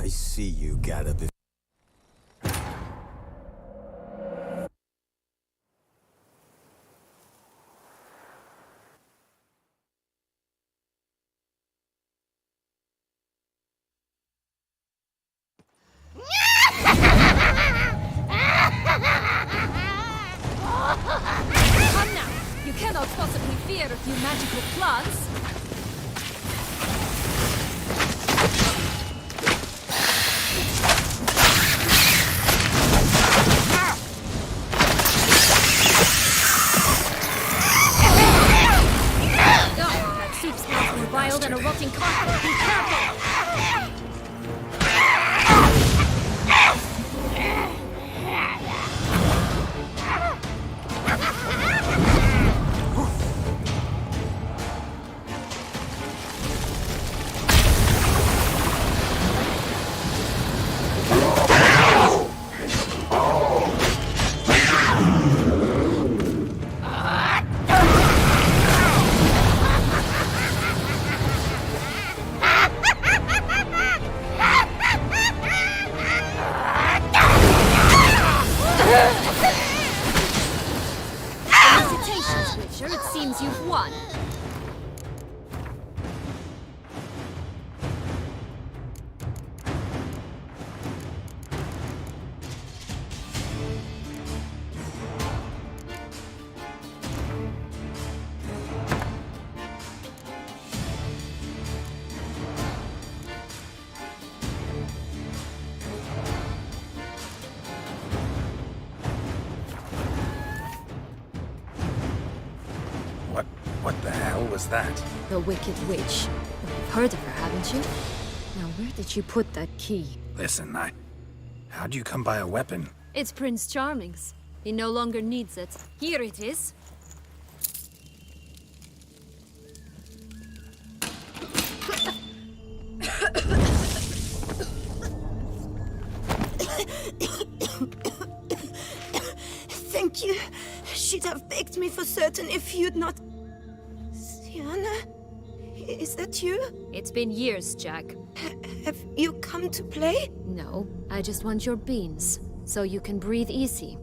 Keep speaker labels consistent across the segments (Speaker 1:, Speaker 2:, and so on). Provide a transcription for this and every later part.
Speaker 1: I see you got a bit.
Speaker 2: Come now! You cannot possibly fear a few magical plants! Oh, that soup smells more vile than a rotting carpet! Be careful! It seems you've won.
Speaker 3: What the hell was that?
Speaker 2: The Wicked Witch. You've heard of her, haven't you? Now, where did you put that key?
Speaker 3: Listen, how'd you come by a weapon?
Speaker 2: It's Prince Charming's. He no longer needs it. Here it is.
Speaker 4: Thank you. She'd have begged me for certain if you'd not... Sienna? Is that you?
Speaker 2: It's been years, Jack.
Speaker 4: Have you come to play?
Speaker 2: No, I just want your beans, so you can breathe easy.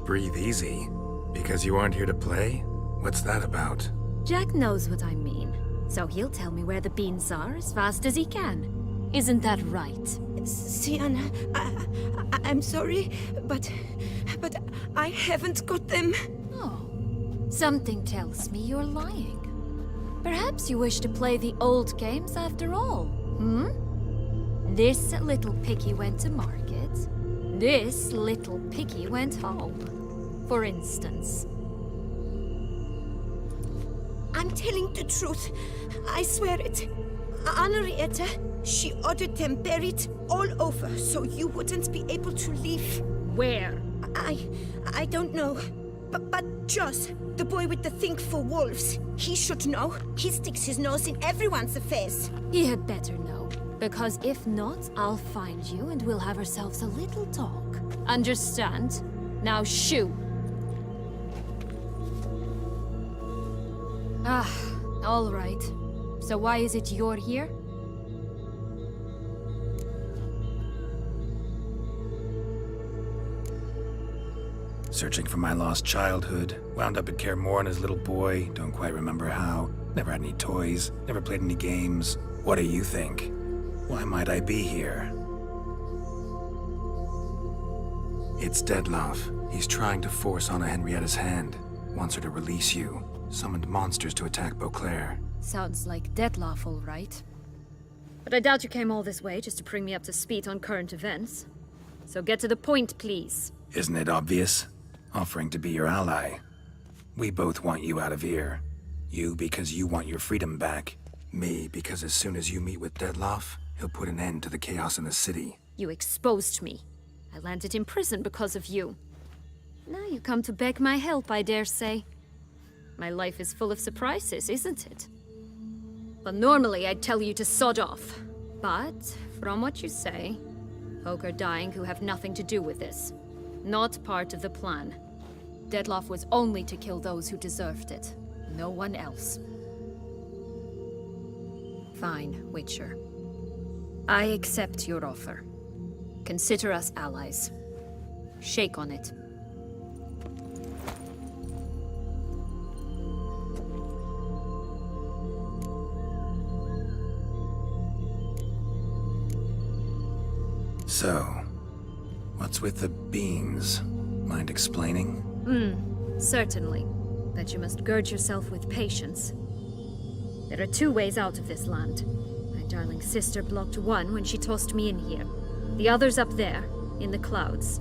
Speaker 3: Breathe easy? Because you aren't here to play? What's that about?
Speaker 2: Jack knows what I mean, so he'll tell me where the beans are as fast as he can. Isn't that right?
Speaker 4: Sienna, I'm sorry, but I haven't got them.
Speaker 2: Oh, something tells me you're lying. Perhaps you wish to play the old games after all, This little piggy went to market. This little piggy went home, for instance.
Speaker 4: I'm telling the truth. I swear it. Henrietta, she ordered them buried all over so you wouldn't be able to leave.
Speaker 2: Where?
Speaker 4: I don't know. But Joss, the boy with the thing for wolves, he should know. He sticks his nose in everyone's affairs.
Speaker 2: He had better know. Because if not, I'll find you and we'll have ourselves a little talk. Understand? Now shoo! Ah, all right. So why is it you're here?
Speaker 3: Searching for my lost childhood. Wound up at Kaer Morhen as a little boy. Don't quite remember how. Never had any toys. Never played any games. What do you think? Why might I be here? It's Dedloff. He's trying to force Anna Henrietta's hand. Wants her to release you. Summoned monsters to attack Beauclair.
Speaker 2: Sounds like Dedloff, all right. But I doubt you came all this way just to bring me up to speed on current events. So get to the point, please.
Speaker 3: Isn't it obvious? Offering to be your ally. We both want you out of here. You because you want your freedom back. Me because as soon as you meet with Dedloff, he'll put an end to the chaos in the city.
Speaker 2: You exposed me. I landed in prison because of you. Now you come to beg my help, I dare say. My life is full of surprises, isn't it? But normally I'd tell you to sod off. But, from what you say, folk are dying who have nothing to do with this. Not part of the plan. Dedloff was only to kill those who deserved it. No one else. Fine, Witcher. I accept your offer. Consider us allies. Shake on it.
Speaker 3: So, what's with the beans? Mind explaining?
Speaker 2: Certainly. But you must gird yourself with patience. There are two ways out of this land. My darling sister blocked one when she tossed me in here. The other's up there, in the clouds.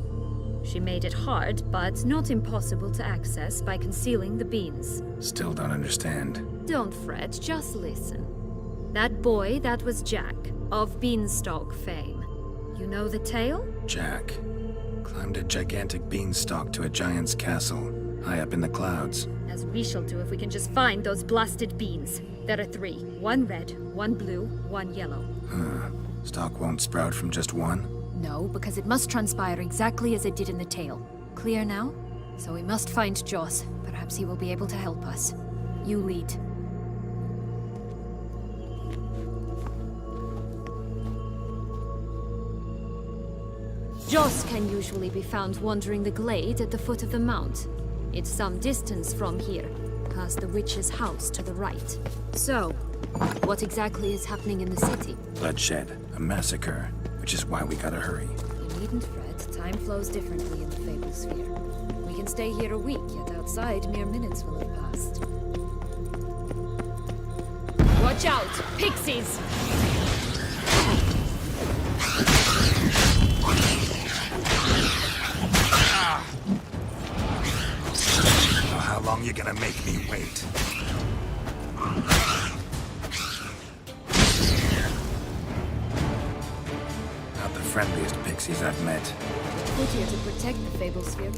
Speaker 2: She made it hard, but not impossible to access by concealing the beans.
Speaker 3: Still don't understand.
Speaker 2: Don't fret, just listen. That boy, that was Jack, of Beanstalk fame. You know the tale?
Speaker 3: Jack climbed a gigantic beanstalk to a giant's castle, high up in the clouds.
Speaker 2: As we shall do if we can just find those blasted beans. There are 3. 1 red, 1 blue, 1 yellow.
Speaker 3: Stalk won't sprout from just one?
Speaker 2: No, because it must transpire exactly as it did in the tale. Clear now? So we must find Joss. Perhaps he will be able to help us. You lead. Joss can usually be found wandering the glade at the foot of the mount. It's some distance from here, past the witch's house to the right. So, what exactly is happening in the city?
Speaker 3: Bloodshed, a massacre, which is why we gotta hurry.
Speaker 2: You needn't fret. Time flows differently in the Fable Sphere. We can stay here a week, yet outside mere minutes will have passed. Watch out! Pixies!
Speaker 3: How long you gonna make me wait? Not the friendliest pixies I've met.
Speaker 2: Put here to protect the Fable Sphere.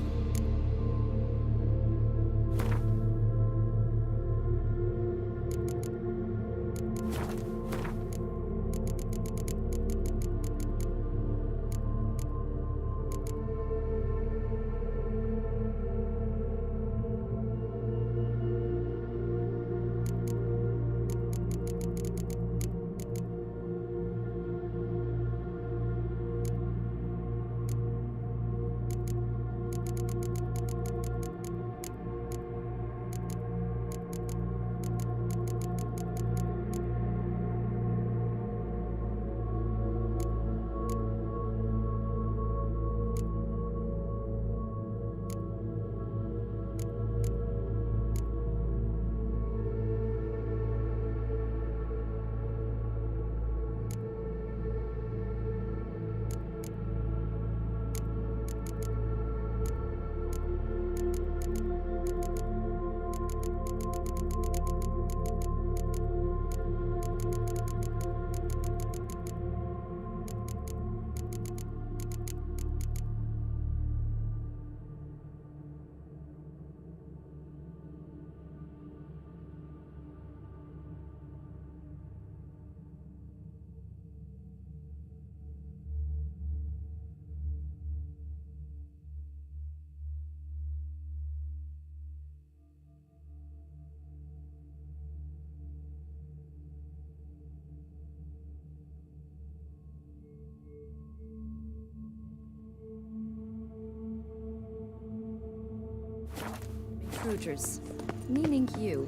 Speaker 2: Intruders, meaning you.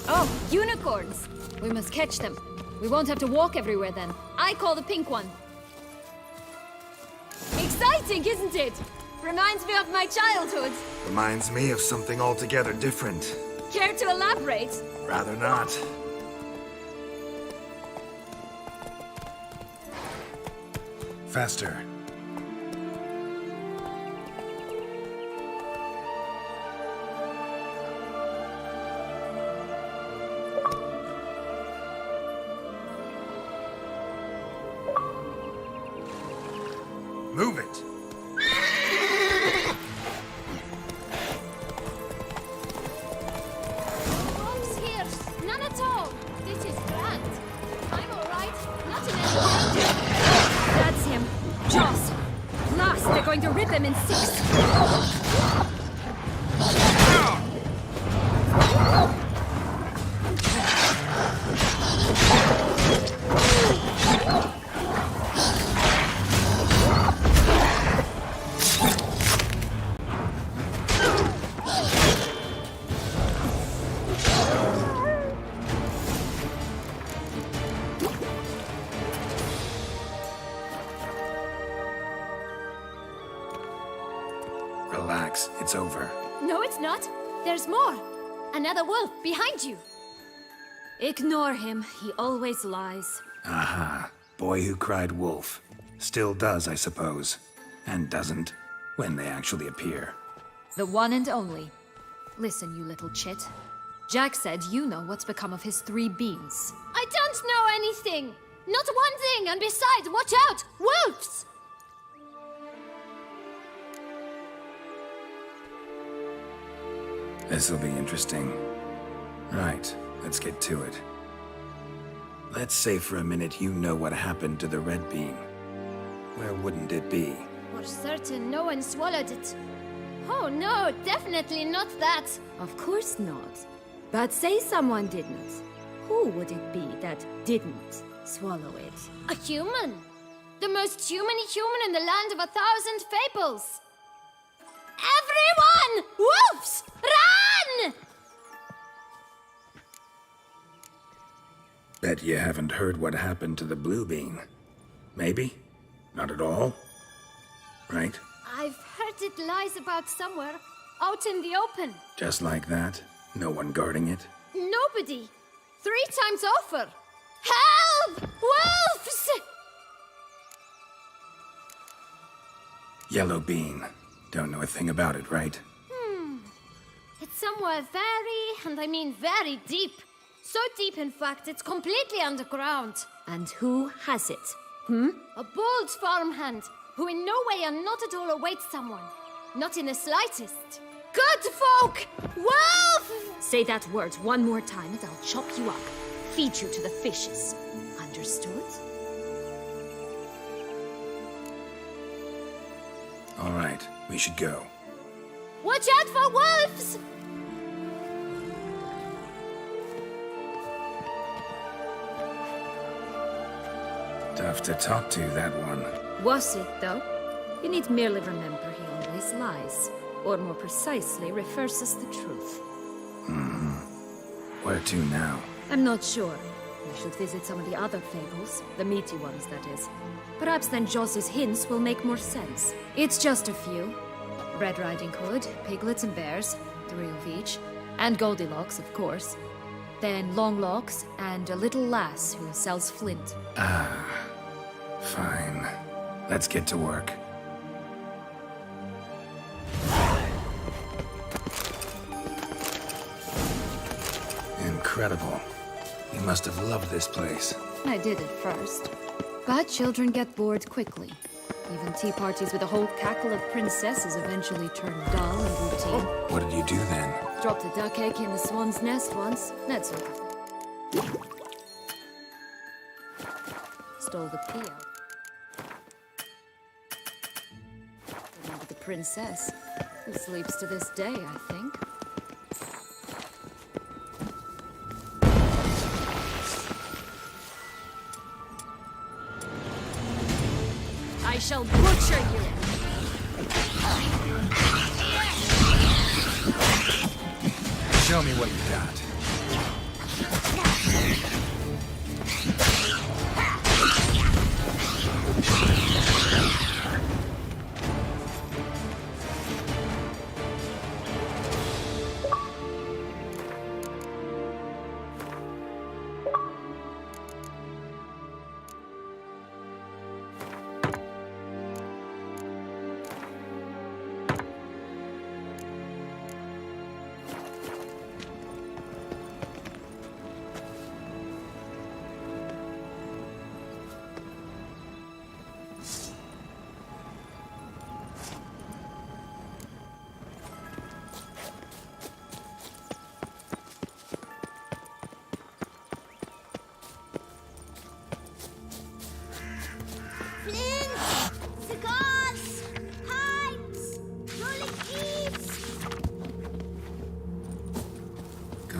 Speaker 2: Oh, unicorns! We must catch them. We won't have to walk everywhere then. I call the pink one. Exciting, isn't it? Reminds me of my childhood.
Speaker 3: Reminds me of something altogether different.
Speaker 2: Care to elaborate?
Speaker 3: Rather not. Faster. Move it.
Speaker 2: Rocks here. None at all. This is grand. I'm all right. Not in any danger. That's him. them in 6.
Speaker 3: Relax, it's over.
Speaker 2: No, it's not. There's more. Another wolf behind you. Ignore him. He always lies.
Speaker 3: Aha. Boy who cried wolf. Still does, I suppose. And doesn't, when they actually appear.
Speaker 2: The one and only. Listen, you little chit. Jack said you know what's become of his 3 beans. I don't know anything! Not one thing, and besides, watch out! Wolves!
Speaker 3: This'll be interesting. Right, let's get to it. Let's say for a minute you know what happened to the red bean. Where wouldn't it be?
Speaker 2: For certain, no one swallowed it. Oh no, definitely not that. Of course not. But say someone didn't. Who would it be that didn't swallow it? A human. The most human-y human in the land of 1,000 fables. Everyone! Wolves! Run!
Speaker 3: Bet you haven't heard what happened to the blue bean. Maybe? Not at all? Right?
Speaker 2: I've heard it lies about somewhere, out in the open.
Speaker 3: Just like that? No one guarding it?
Speaker 2: Nobody. 3 times over. Help! Wolves!
Speaker 3: Yellow bean. Don't know a thing about it, right?
Speaker 2: It's somewhere very, and I mean very deep. So deep, in fact, it's completely underground. And who has it? A bold farmhand, who in no way and not at all awaits someone. Not in the slightest. Good folk! Wolf! Say that word one more time and I'll chop you up. Feed you to the fishes. Understood?
Speaker 3: All right, we should go.
Speaker 2: Watch out for wolves!
Speaker 3: Tough to talk to, that one.
Speaker 2: Was it, though? You need merely remember he always lies. Or more precisely, reverses the truth.
Speaker 3: Where to now?
Speaker 2: I'm not sure. We should visit some of the other fables. The meaty ones, that is. Perhaps then Joss's hints will make more sense. It's just a few. Red Riding Hood, piglets and bears, 3 of each. And Goldilocks, of course. Then Longlocks, and a little lass who sells flint.
Speaker 3: Fine. Let's get to work. Incredible. You must have loved this place.
Speaker 2: I did at first. But children get bored quickly. Even tea parties with a whole cackle of princesses eventually turn dull and routine.
Speaker 3: What did you do then?
Speaker 2: Dropped a duck egg in the swan's nest once. That's all. Stole the pea out. Remember the princess, who sleeps to this day, I think. I shall butcher you!
Speaker 3: Show me what you got.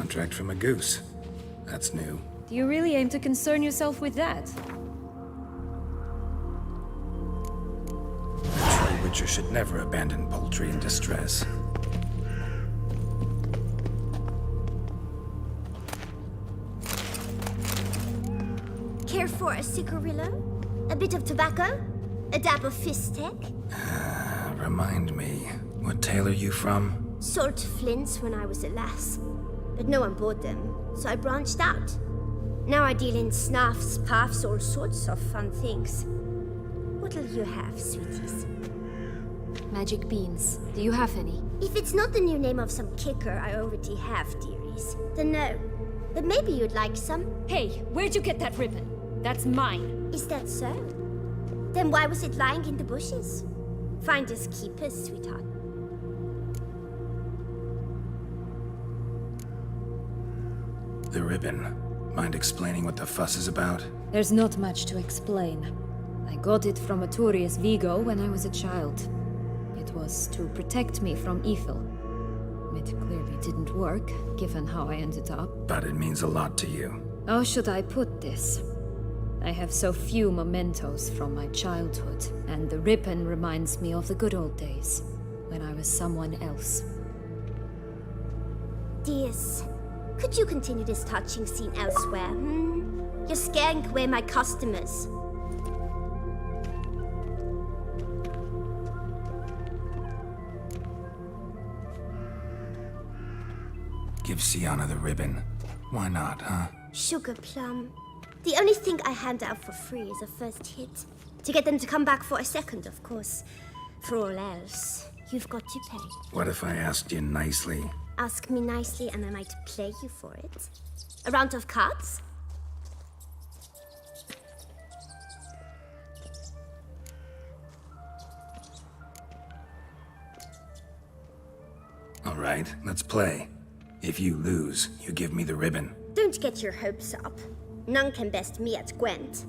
Speaker 3: Contract from a goose. That's new.
Speaker 2: Do you really aim to concern yourself with that?
Speaker 3: A true witcher should never abandon poultry in distress.
Speaker 1: Care for a cigarillo? A bit of tobacco? A dab of fistek?
Speaker 3: Remind me, what tale are you from?
Speaker 1: Sold flints when I was a lass. But no one bought them, so I branched out. Now I deal in snuffs, puffs, all sorts of fun things. What'll you have, sweeties?
Speaker 2: Magic beans. Do you have any?
Speaker 1: If it's not the new name of some kicker I already have, dearies, then no. But maybe you'd like some.
Speaker 2: Hey, where'd you get that ribbon? That's mine.
Speaker 1: Is that so? Then why was it lying in the bushes? Finders keepers, sweetheart.
Speaker 3: The ribbon. Mind explaining what the fuss is about?
Speaker 2: There's not much to explain. I got it from Aturius Vigo when I was a child. It was to protect me from evil. It clearly didn't work, given how I ended up.
Speaker 3: But it means a lot to you.
Speaker 2: How should I put this? I have so few mementos from my childhood, and the ribbon reminds me of the good old days, when I was someone else.
Speaker 1: Dears, could you continue this touching scene elsewhere, You're scaring away my customers.
Speaker 3: Give Sienna the ribbon. Why not, huh?
Speaker 1: Sugar plum. The only thing I hand out for free is a first hit. To get them to come back for a second, of course. For all else, you've got to pay.
Speaker 3: What if I asked you nicely?
Speaker 1: Ask me nicely and I might play you for it. A round of cards?
Speaker 3: All right, let's play. If you lose, you give me the ribbon.
Speaker 1: Don't get your hopes up. None can best me at Gwent.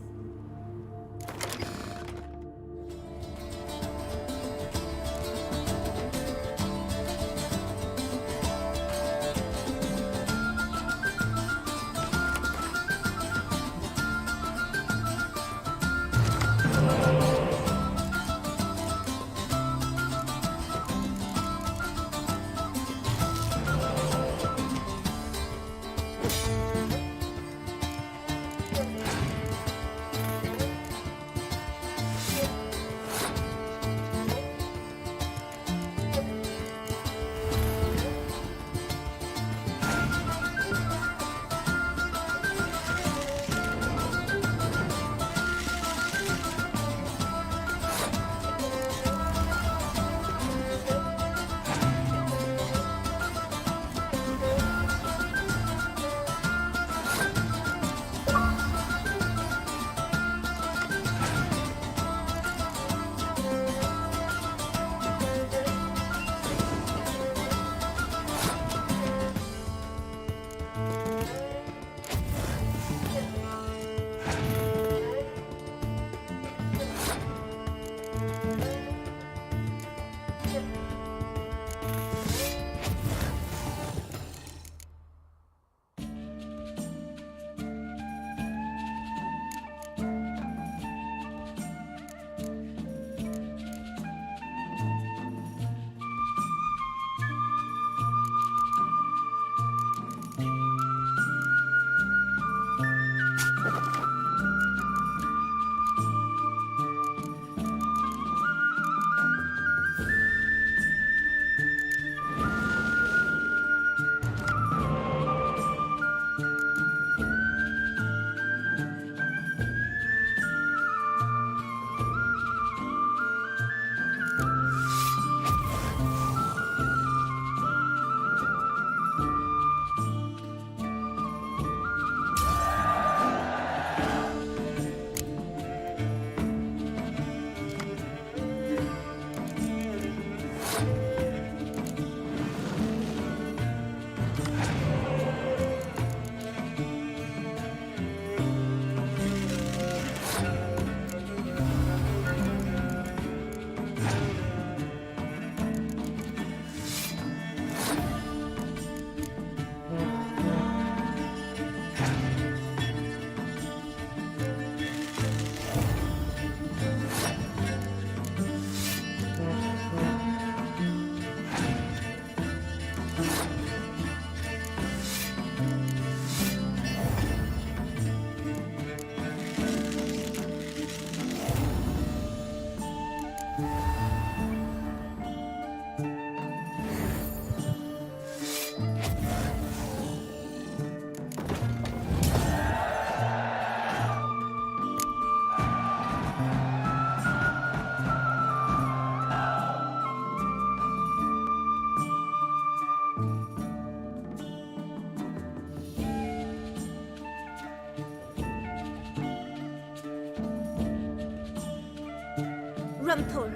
Speaker 1: Come, Paul.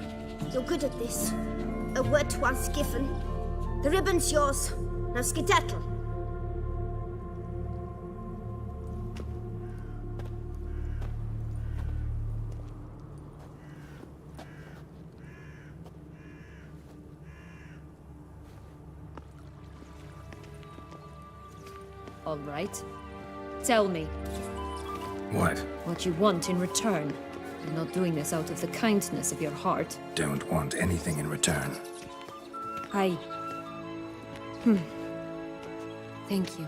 Speaker 1: You're good at this. A word once given. The ribbon's yours. Now skedaddle.
Speaker 2: All right. Tell me
Speaker 3: What?
Speaker 2: what you want in return. You're not doing this out of the kindness of your heart.
Speaker 3: Don't want anything in return.
Speaker 2: Thank you.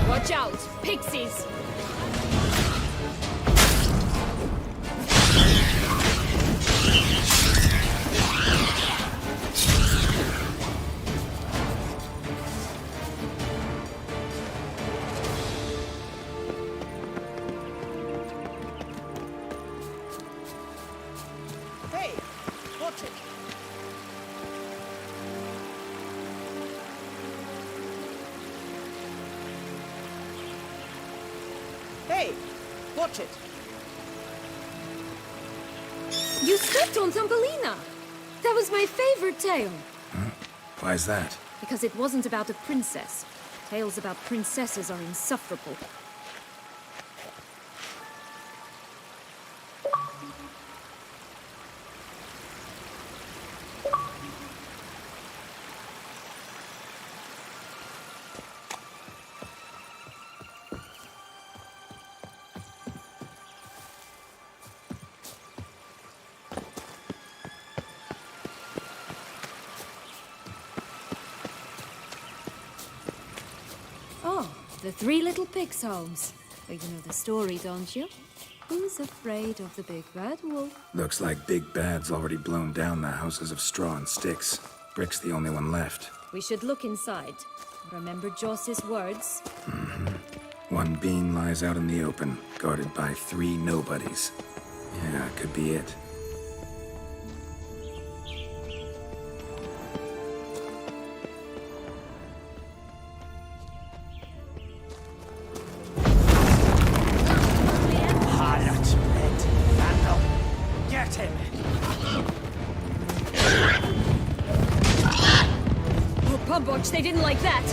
Speaker 2: Watch out! Pixies!
Speaker 5: Hey, watch it. Hey, watch it.
Speaker 2: You stepped on Thumbelina! That was my favorite tale.
Speaker 3: Why's that?
Speaker 2: Because it wasn't about a princess. Tales about princesses are insufferable. Oh, the Three Little Pigs' homes. Well, you know the story, don't you? Who's afraid of the big bad wolf?
Speaker 3: Looks like Big Bad's already blown down the houses of straw and sticks. Brick's the only one left.
Speaker 2: We should look inside. Remember Joss's words?
Speaker 3: One bean lies out in the open, guarded by 3 nobodies. Yeah, could be it.
Speaker 5: Harlot, Red, Vandal, get him!
Speaker 2: Oh, Pumboch, they didn't like that!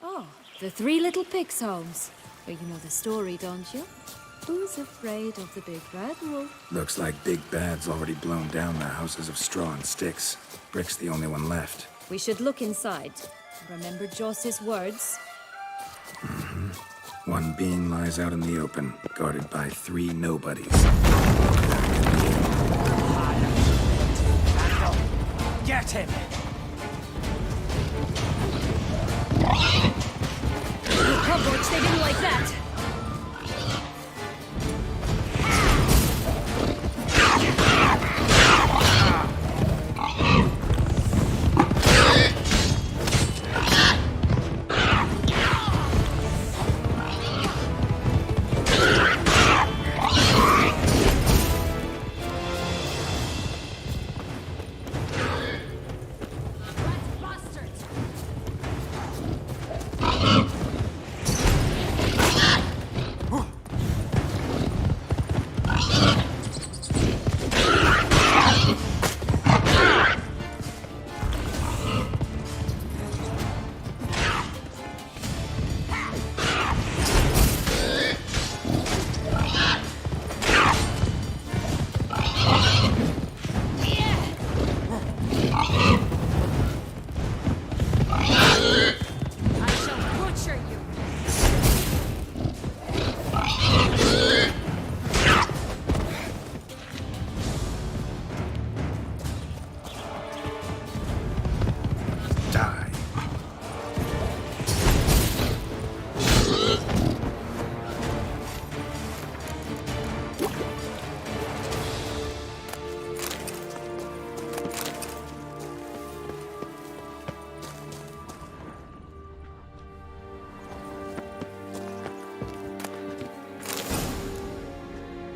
Speaker 2: Oh, the Three Little Pigs homes. But you know the story, don't you? Who's afraid of the big red wolf?
Speaker 3: Looks like Big Bad's already blown down the houses of straw and sticks. Brick's the only one left.
Speaker 2: We should look inside. Remember Joss's words?
Speaker 3: One being lies out in the open, guarded by 3 nobodies.
Speaker 5: Get him!
Speaker 2: Cupboards, they didn't like that!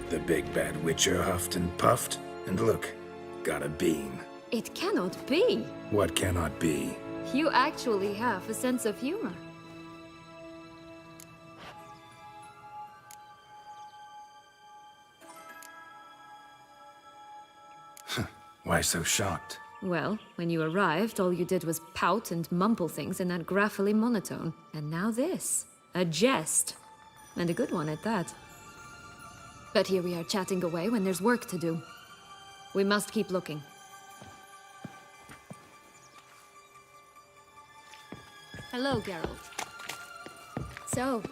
Speaker 3: The big bad witcher huffed and puffed, and look, got a bean.
Speaker 2: It cannot be.
Speaker 3: What cannot be?
Speaker 2: You actually have a sense of humor.
Speaker 3: Why so shocked?
Speaker 2: Well, when you arrived, all you did was pout and mumble things in that graphically monotone. And now this. A jest. And a good one at that. But here we are chatting away when there's work to do. We must keep looking. Hello, Geralt. So,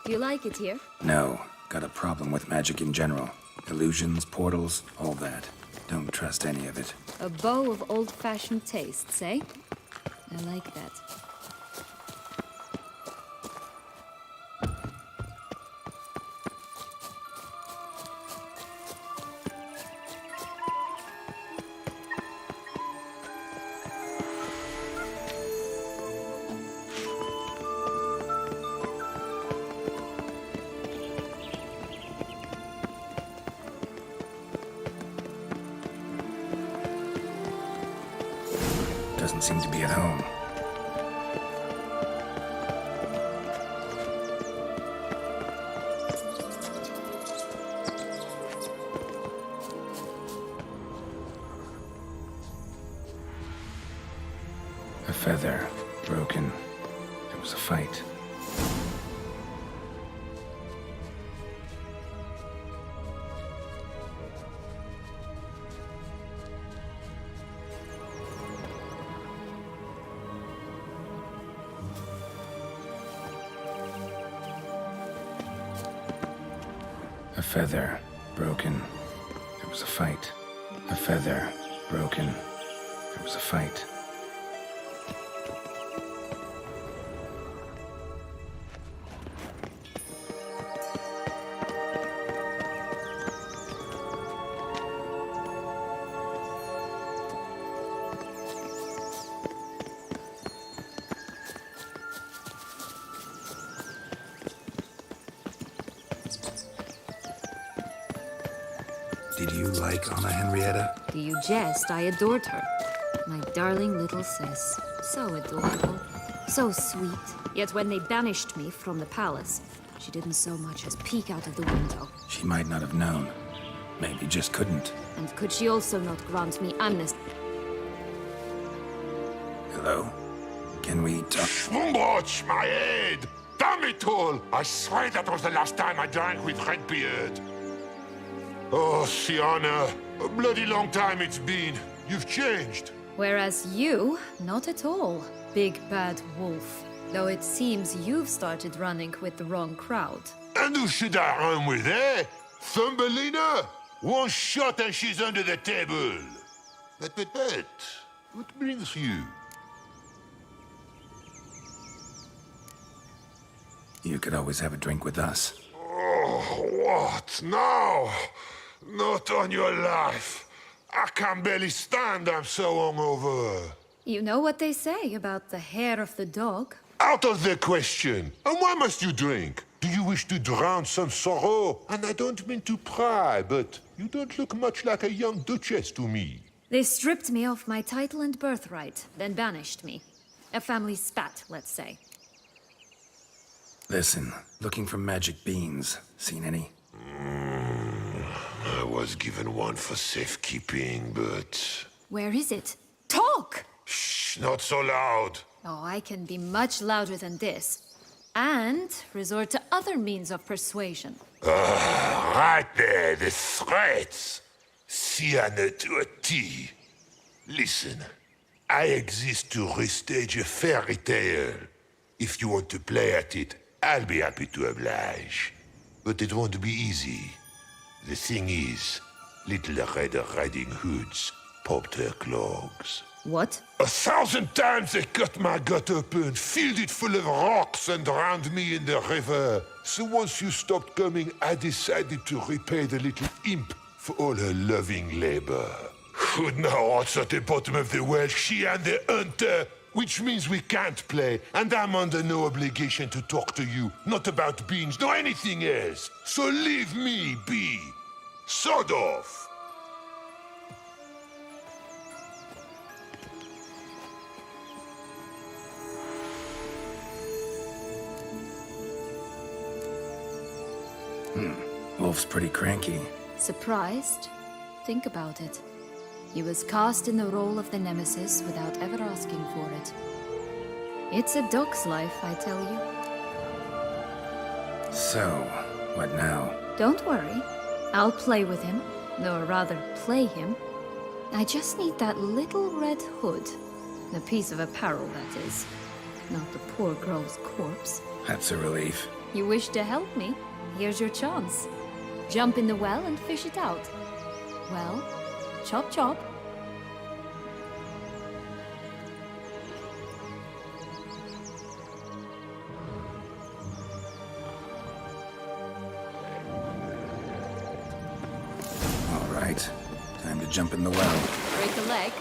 Speaker 2: do you like it here?
Speaker 3: No, got a problem with magic in general. Illusions, portals, all that. Don't trust any of it.
Speaker 2: A bow of old-fashioned tastes, eh? I like that.
Speaker 3: Doesn't seem to be at home. A feather, broken. It was a fight. A feather, broken. There was a fight. A feather, broken. There was a fight. Did you like Anna Henrietta?
Speaker 2: Do you jest? I adored her. My darling little sis. So adorable. So sweet. Yet when they banished me from the palace, she didn't so much as peek out of the window.
Speaker 3: She might not have known. Maybe just couldn't.
Speaker 2: And could she also not grant me amnesty?
Speaker 3: Hello? Can we talk?
Speaker 6: Schwumbroch, my head! Damn it all! I swear that was the last time I drank with Redbeard. Oh, Sienna, a bloody long time it's been. You've changed.
Speaker 2: Whereas you, not at all, big bad wolf. Though it seems you've started running with the wrong crowd.
Speaker 6: And who should I run with, eh? Thumbelina? One shot and she's under the table. But, what brings you?
Speaker 3: You could always have a drink with us.
Speaker 6: Oh, what now? Not on your life. I can barely stand, I'm so hungover.
Speaker 2: You know what they say about the hair of the dog?
Speaker 6: Out of the question. And why must you drink? Do you wish to drown some sorrow? And I don't mean to pry, but you don't look much like a young duchess to me.
Speaker 2: They stripped me of my title and birthright, then banished me. A family spat, let's say.
Speaker 3: Listen, looking for magic beans. Seen any?
Speaker 6: I was given one for safekeeping, but...
Speaker 2: Where is it? Talk!
Speaker 6: Shh, not so loud.
Speaker 2: Oh, I can be much louder than this. And resort to other means of persuasion.
Speaker 6: Right there, the threats. Sienna to a T. Listen, I exist to restage a fairy tale. If you want to play at it, I'll be happy to oblige. But it won't be easy. The thing is, little Red Riding Hoods popped her clogs.
Speaker 2: What?
Speaker 6: 1,000 times they cut my gut open, filled it full of rocks and drowned me in the river. So once you stopped coming, I decided to repay the little imp for all her loving labor. Who now what's at the bottom of the well, she and the hunter, which means we can't play, and I'm under no obligation to talk to you, not about beans, nor anything else. So leave me be. Sod off.
Speaker 3: Wolf's pretty cranky.
Speaker 2: Surprised? Think about it. He was cast in the role of the Nemesis without ever asking for it. It's a dog's life, I tell you.
Speaker 3: So, what now?
Speaker 2: Don't worry. I'll play with him. Or rather, play him. I just need that little red hood. A piece of apparel, that is. Not the poor girl's corpse.
Speaker 3: That's a relief.
Speaker 2: You wish to help me? Here's your chance. Jump in the well and fish it out. Well, chop chop.
Speaker 3: All right. Time to jump in the well.
Speaker 2: Break a leg.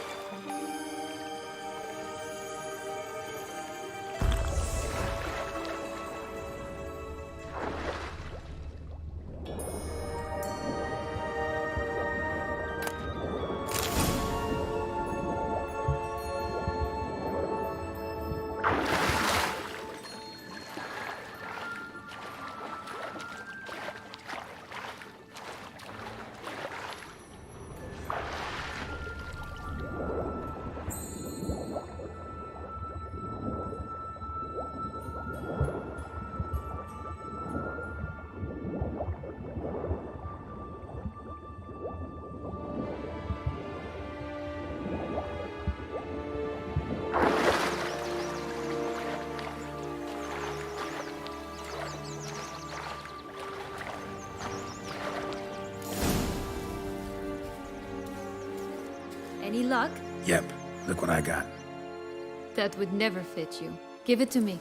Speaker 2: Any luck?
Speaker 3: Yep. Look what I got.
Speaker 2: That would never fit you. Give it to me.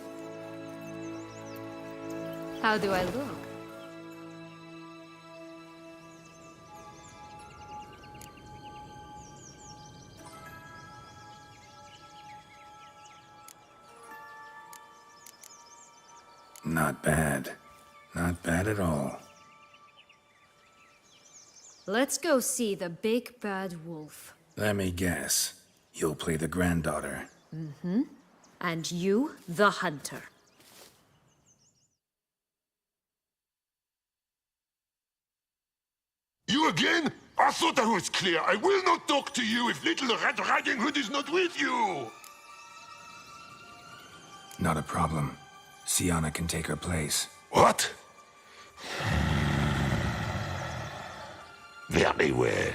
Speaker 2: How do I look?
Speaker 3: Not bad. Not bad at all.
Speaker 2: Let's go see the big bad wolf.
Speaker 3: Let me guess. You'll play the granddaughter.
Speaker 2: And you, the hunter.
Speaker 6: You again? I thought I was clear. I will not talk to you if little Red Riding Hood is not with you.
Speaker 3: Not a problem. Sienna can take her place.
Speaker 6: What? Very well.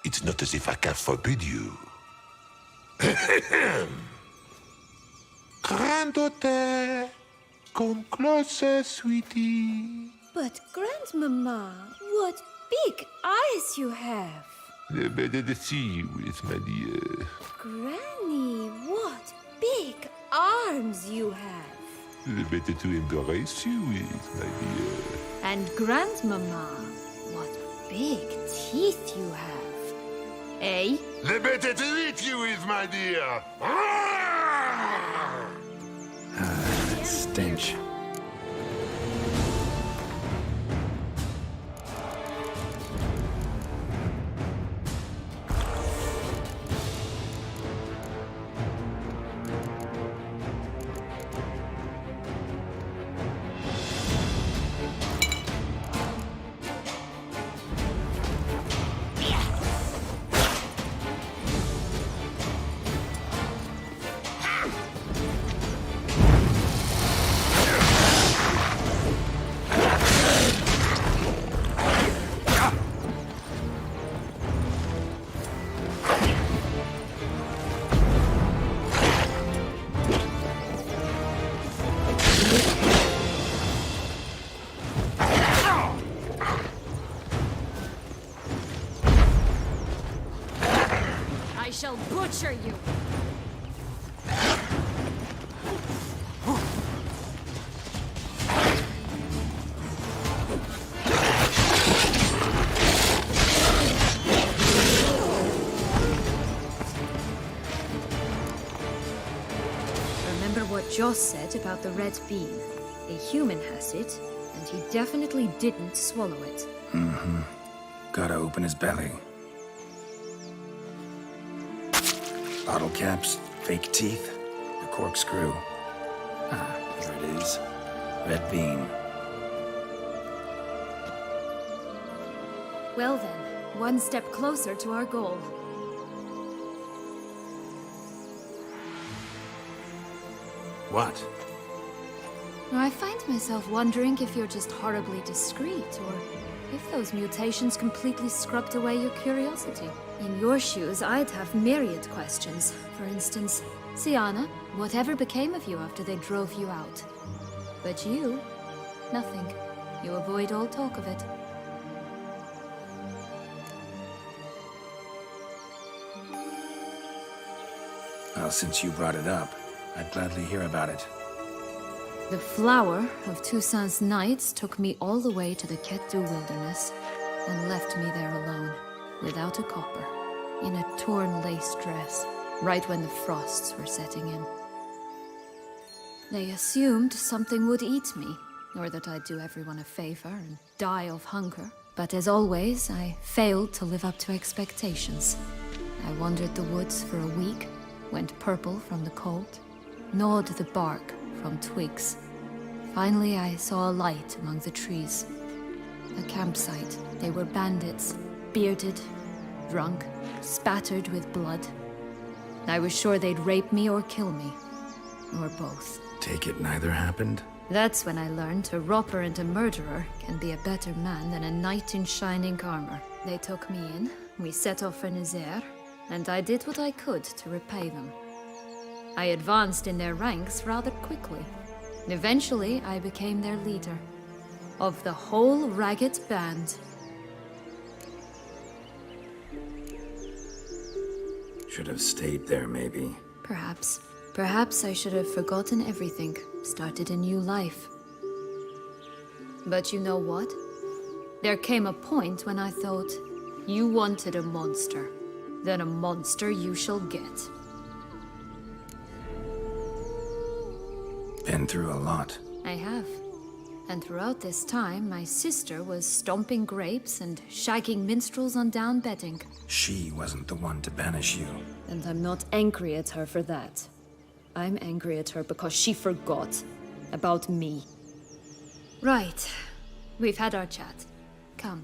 Speaker 6: It's not as if I can forbid you. Granddaughter, come closer, sweetie.
Speaker 4: But, Grandmama, what big eyes you have.
Speaker 6: The better to see you with, my dear.
Speaker 4: Granny, what big arms you have.
Speaker 6: The better to embrace you with, my dear.
Speaker 2: And Grandmama, what big teeth you have. Eh?
Speaker 6: The better to eat you with, my dear.
Speaker 3: Stench.
Speaker 2: I shall butcher you. Remember what Joss said about the red bean. A human has it, and he definitely didn't swallow it.
Speaker 3: Gotta open his belly. Bottle caps, fake teeth, the corkscrew. Ah, here it is. Red bean.
Speaker 2: Well then, one step closer to our goal.
Speaker 3: What?
Speaker 2: I find myself wondering if you're just horribly discreet, or if those mutations completely scrubbed away your curiosity. In your shoes, I'd have myriad questions. For instance, Sienna, whatever became of you after they drove you out? But you, nothing. You avoid all talk of it.
Speaker 3: Well, since you brought it up, I'd gladly hear about it.
Speaker 2: The flower of Toussaint's Knights took me all the way to the Ketdu wilderness and left me there alone, without a copper, in a torn lace dress, right when the frosts were setting in. They assumed something would eat me, or that I'd do everyone a favor and die of hunger. But as always, I failed to live up to expectations. I wandered the woods for a week, went purple from the cold, gnawed the bark from twigs. Finally, I saw a light among the trees. A campsite. They were bandits, bearded, drunk, spattered with blood. I was sure they'd rape me or kill me, or both.
Speaker 3: Take it neither happened?
Speaker 2: That's when I learned a robber and a murderer can be a better man than a knight in shining armor. They took me in, we set off for Nazaire, and I did what I could to repay them. I advanced in their ranks rather quickly. Eventually, I became their leader. Of the whole ragged band.
Speaker 3: Should have stayed there, maybe.
Speaker 2: Perhaps. Perhaps I should have forgotten everything, started a new life. But you know what? There came a point when I thought, you wanted a monster. Then a monster you shall get.
Speaker 3: Been through a lot.
Speaker 2: I have. And throughout this time, my sister was stomping grapes and shagging minstrels on down bedding.
Speaker 3: She wasn't the one to banish you.
Speaker 2: And I'm not angry at her for that. I'm angry at her because she forgot about me. Right. We've had our chat. Come.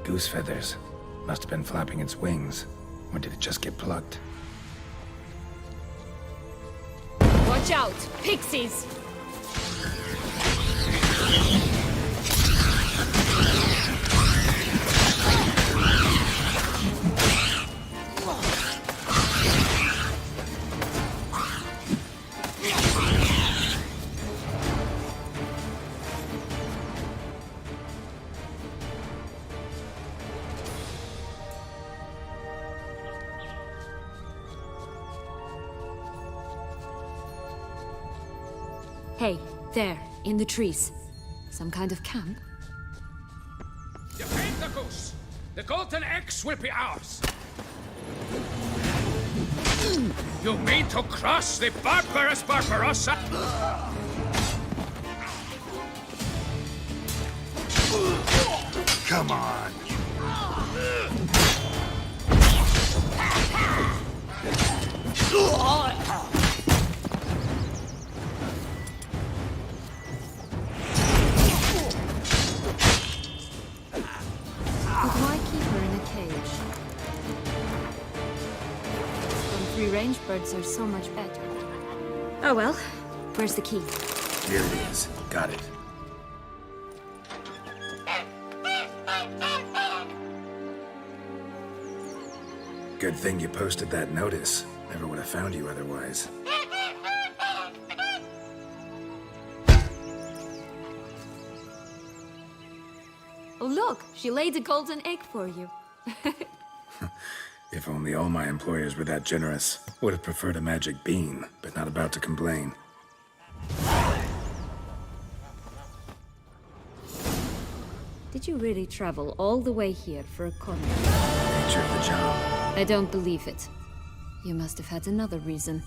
Speaker 3: goose feathers. Must have been flapping its wings. Or did it just get plucked?
Speaker 2: Watch out! Pixies! Hey, there, in the trees. Some kind of camp?
Speaker 7: Defend the goose! The golden eggs will be ours! You mean to cross the barbarous Barbarossa?
Speaker 3: Come on!
Speaker 2: But why keep her in a cage? Free-range birds are so much better. Oh well, where's the key?
Speaker 3: Here it is. Got it. Good thing you posted that notice. Never would have found you otherwise.
Speaker 2: Oh look, she laid a golden egg for you.
Speaker 3: If only all my employers were that generous. Would have preferred a magic bean, but not about to complain.
Speaker 2: Did you really travel all the way here for a contract?
Speaker 3: Nature of the job.
Speaker 2: I don't believe it. You must have had another reason.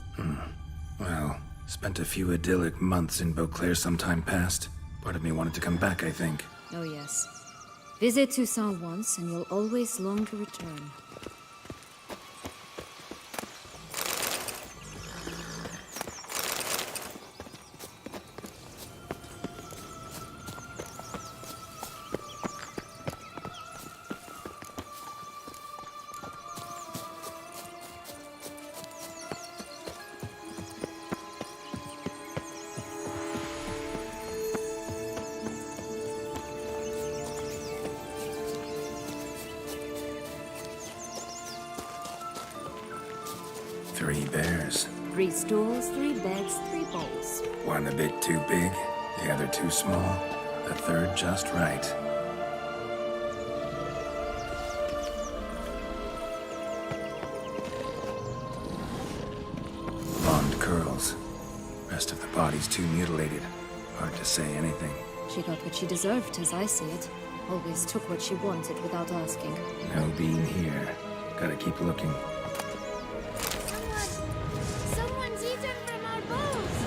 Speaker 3: Well, spent a few idyllic months in Beauclair some time past. Part of me wanted to come back, I think.
Speaker 2: Oh yes. Visit Toussaint once and you'll always long to return.
Speaker 3: Three bears.
Speaker 2: 3 stools, 3 beds, 3 bowls.
Speaker 3: One a bit too big, the other too small, the third just right. Blonde curls. Rest of the body's too mutilated. Hard to say anything.
Speaker 2: She got what she deserved, as I see it. Always took what she wanted without asking.
Speaker 3: No bean here. Gotta keep looking.
Speaker 1: Someone's eaten from our bowls!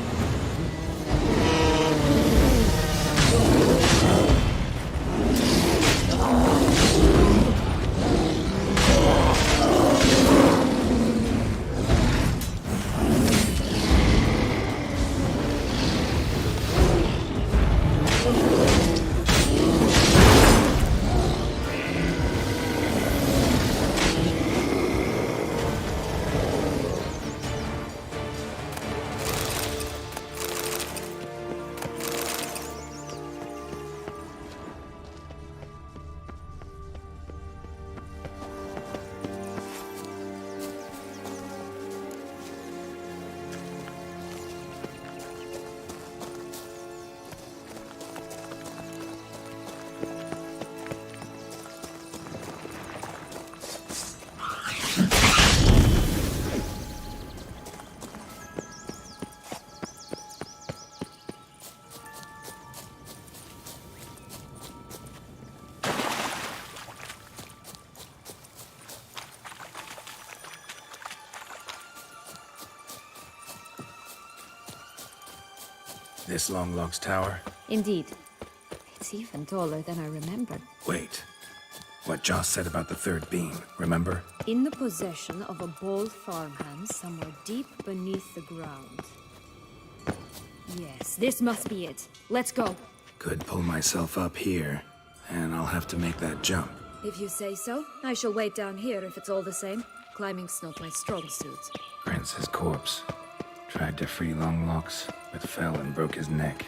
Speaker 3: This Longlock's tower?
Speaker 2: Indeed. It's even taller than I remember.
Speaker 3: Wait. What Joss said about the third beam, remember?
Speaker 2: In the possession of a bold farmhand somewhere deep beneath the ground. Yes, this must be it. Let's go.
Speaker 3: Could pull myself up here, and I'll have to make that jump.
Speaker 2: If you say so, I shall wait down here if it's all the same. Climbing's not my strong suit.
Speaker 3: Prince's corpse. Tried to free Longlocks, but fell and broke his neck.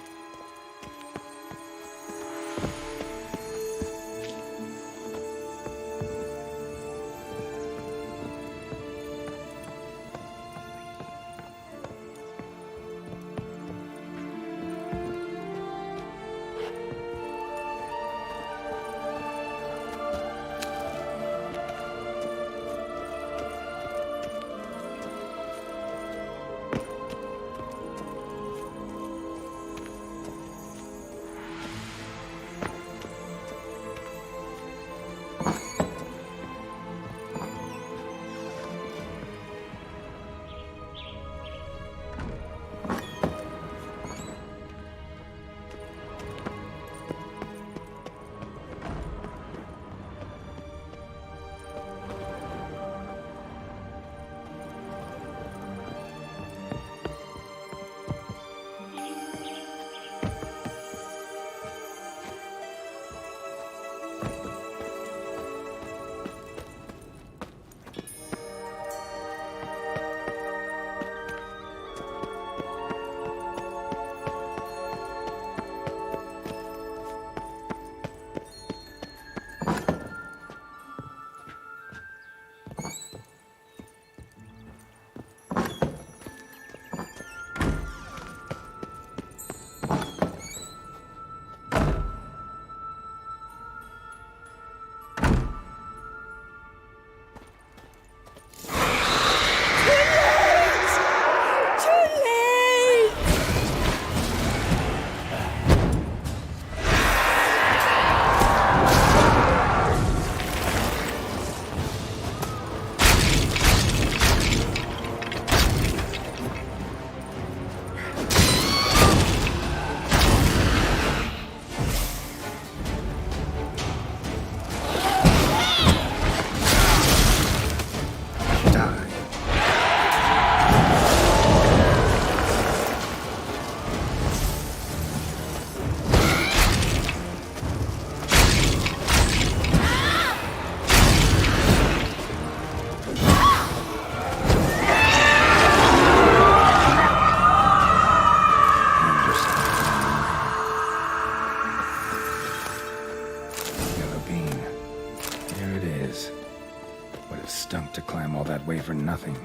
Speaker 3: Stunk to climb all that way for nothing.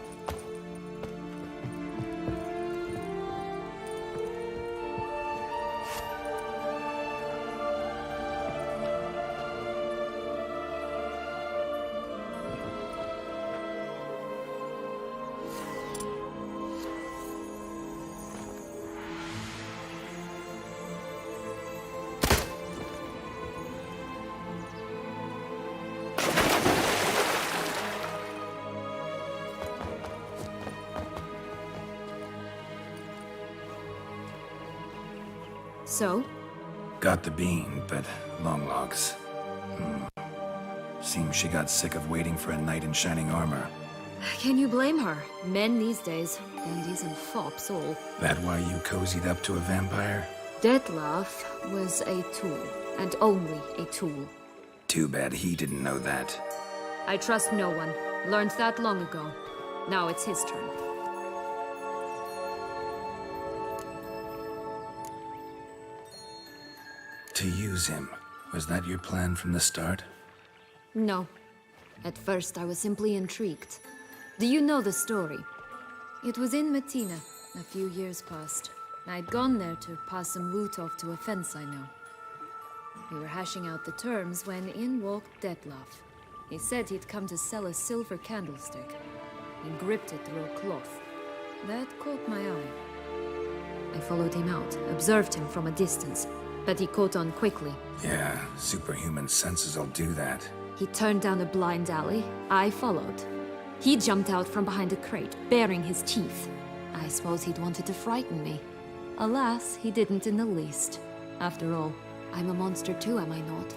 Speaker 2: So?
Speaker 3: Got the bean, but Longlocks. Seems she got sick of waiting for a knight in shining armor.
Speaker 2: Can you blame her? Men these days, dandies and fops all.
Speaker 3: That why you cozied up to a vampire?
Speaker 2: Detlef was a tool, and only a tool.
Speaker 3: Too bad he didn't know that.
Speaker 2: I trust no one. Learned that long ago. Now it's his turn.
Speaker 3: To use him. Was that your plan from the start?
Speaker 2: No. At first, I was simply intrigued. Do you know the story? It was in Matina, a few years past. I'd gone there to pass some loot off to a fence I know. We were hashing out the terms when in walked Detlef. He said he'd come to sell a silver candlestick. He gripped it through a cloth. That caught my eye. I followed him out, observed him from a distance, but he caught on quickly.
Speaker 3: Yeah, superhuman senses will do that.
Speaker 2: He turned down a blind alley. I followed. He jumped out from behind a crate, baring his teeth. I suppose he'd wanted to frighten me. Alas, he didn't in the least. After all, I'm a monster too, am I not?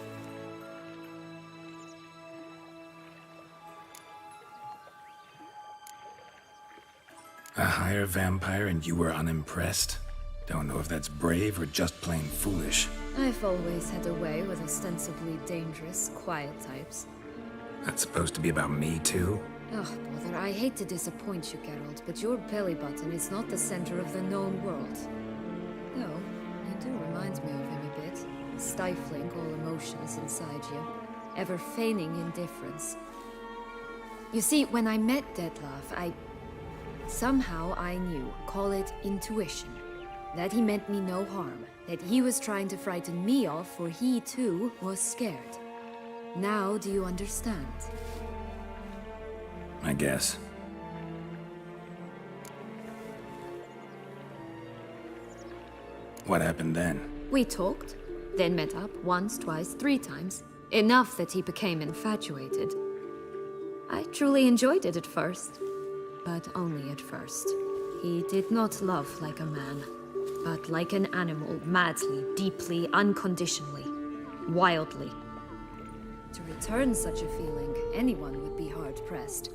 Speaker 3: A higher vampire and you were unimpressed? Don't know if that's brave or just plain foolish.
Speaker 2: I've always had a way with ostensibly dangerous, quiet types.
Speaker 3: That's supposed to be about me, too?
Speaker 2: Oh, bother, I hate to disappoint you, Geralt, but your belly button is not the center of the known world. No, you do remind me of him a bit. Stifling all emotions inside you, ever feigning indifference. You see, when I met Detlef, somehow I knew, call it intuition, that he meant me no harm, that he was trying to frighten me off, for he too was scared. Now do you understand?
Speaker 3: I guess. What happened then?
Speaker 2: We talked, then met up once, twice, 3 times. Enough that he became infatuated. I truly enjoyed it at first, but only at first. He did not love like a man, but like an animal, madly, deeply, unconditionally, wildly. To return such a feeling, anyone would be hard-pressed,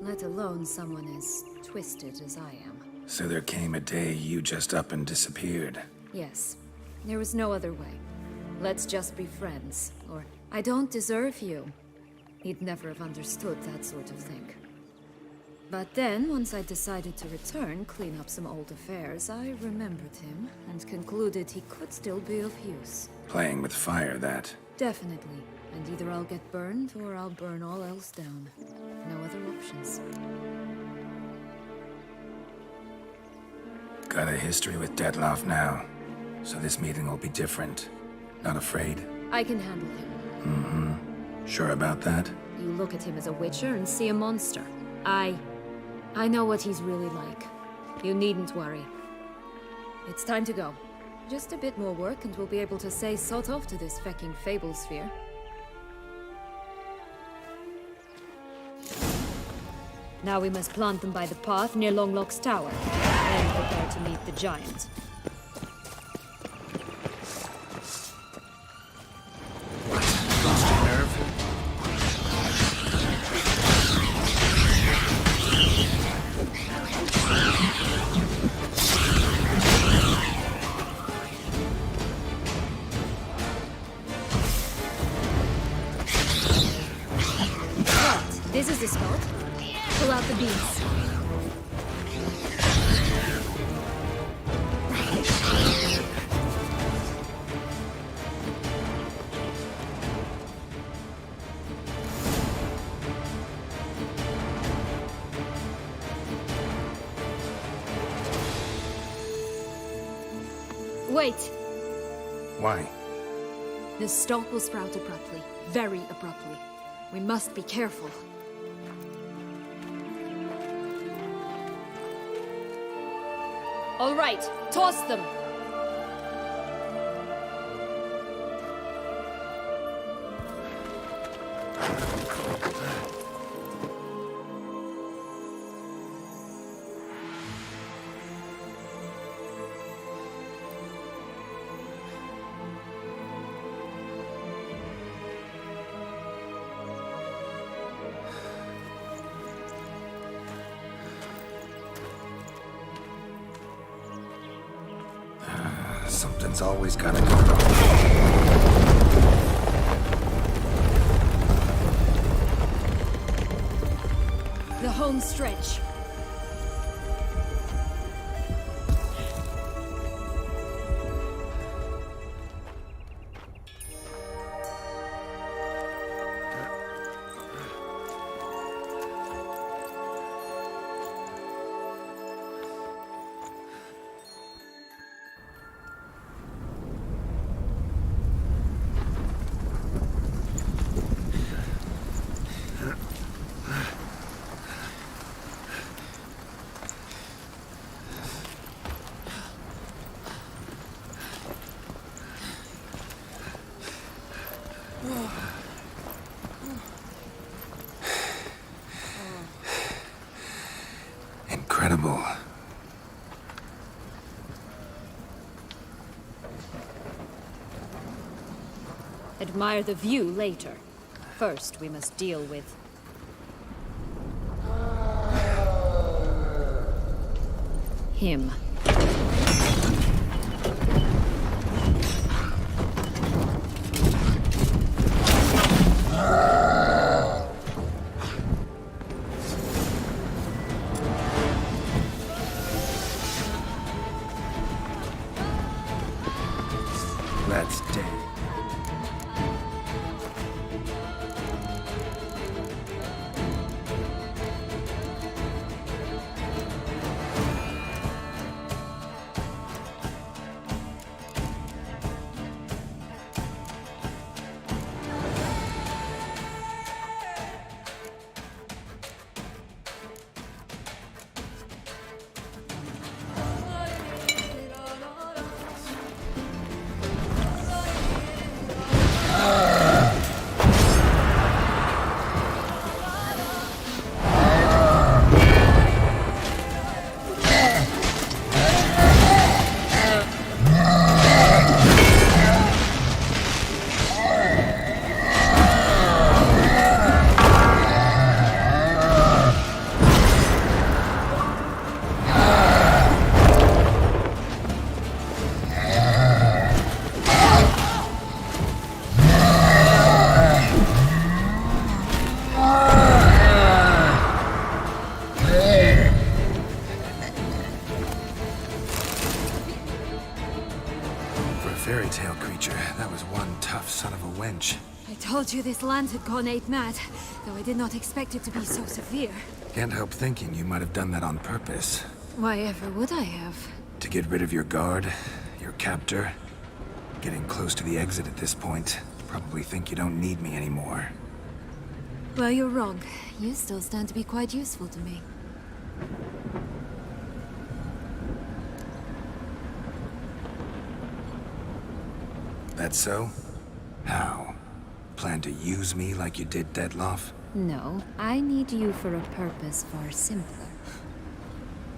Speaker 2: let alone someone as twisted as I am.
Speaker 3: So there came a day you just up and disappeared.
Speaker 2: Yes, there was no other way. Let's just be friends, or I don't deserve you. He'd never have understood that sort of thing. But then, once I decided to return, clean up some old affairs, I remembered him and concluded he could still be of use.
Speaker 3: Playing with fire, that.
Speaker 2: Definitely. And either I'll get burned, or I'll burn all else down. No other options.
Speaker 3: Got a history with Detlef now, so this meeting will be different. Not afraid?
Speaker 2: I can handle him.
Speaker 3: Mm-hmm. Sure about that?
Speaker 2: You look at him as a witcher and see a monster. I know what he's really like. You needn't worry. It's time to go. Just a bit more work and we'll be able to say sod off to this fecking fable sphere. Now we must plant them by the path near Longlock's tower, then prepare to meet the giant.
Speaker 3: Lost your nerve?
Speaker 2: Right, this is the spot. Pull out the beams. Wait!
Speaker 3: Why?
Speaker 2: The stalk will sprout abruptly. Very abruptly. We must be careful. All right, toss them!
Speaker 3: Something's always gotta go wrong.
Speaker 2: The home stretch.
Speaker 3: Incredible.
Speaker 2: Admire the view later. First, we must deal with... him. told you this land had gone ape mad, though I did not expect it to be so severe.
Speaker 3: Can't help thinking you might have done that on purpose.
Speaker 2: Why ever would I have?
Speaker 3: To get rid of your guard, your captor. Getting close to the exit at this point. Probably think you don't need me anymore.
Speaker 2: Well, you're wrong. You still stand to be quite useful to me.
Speaker 3: That so? How? Plan to use me like you did Detloff?
Speaker 2: No, I need you for a purpose far simpler.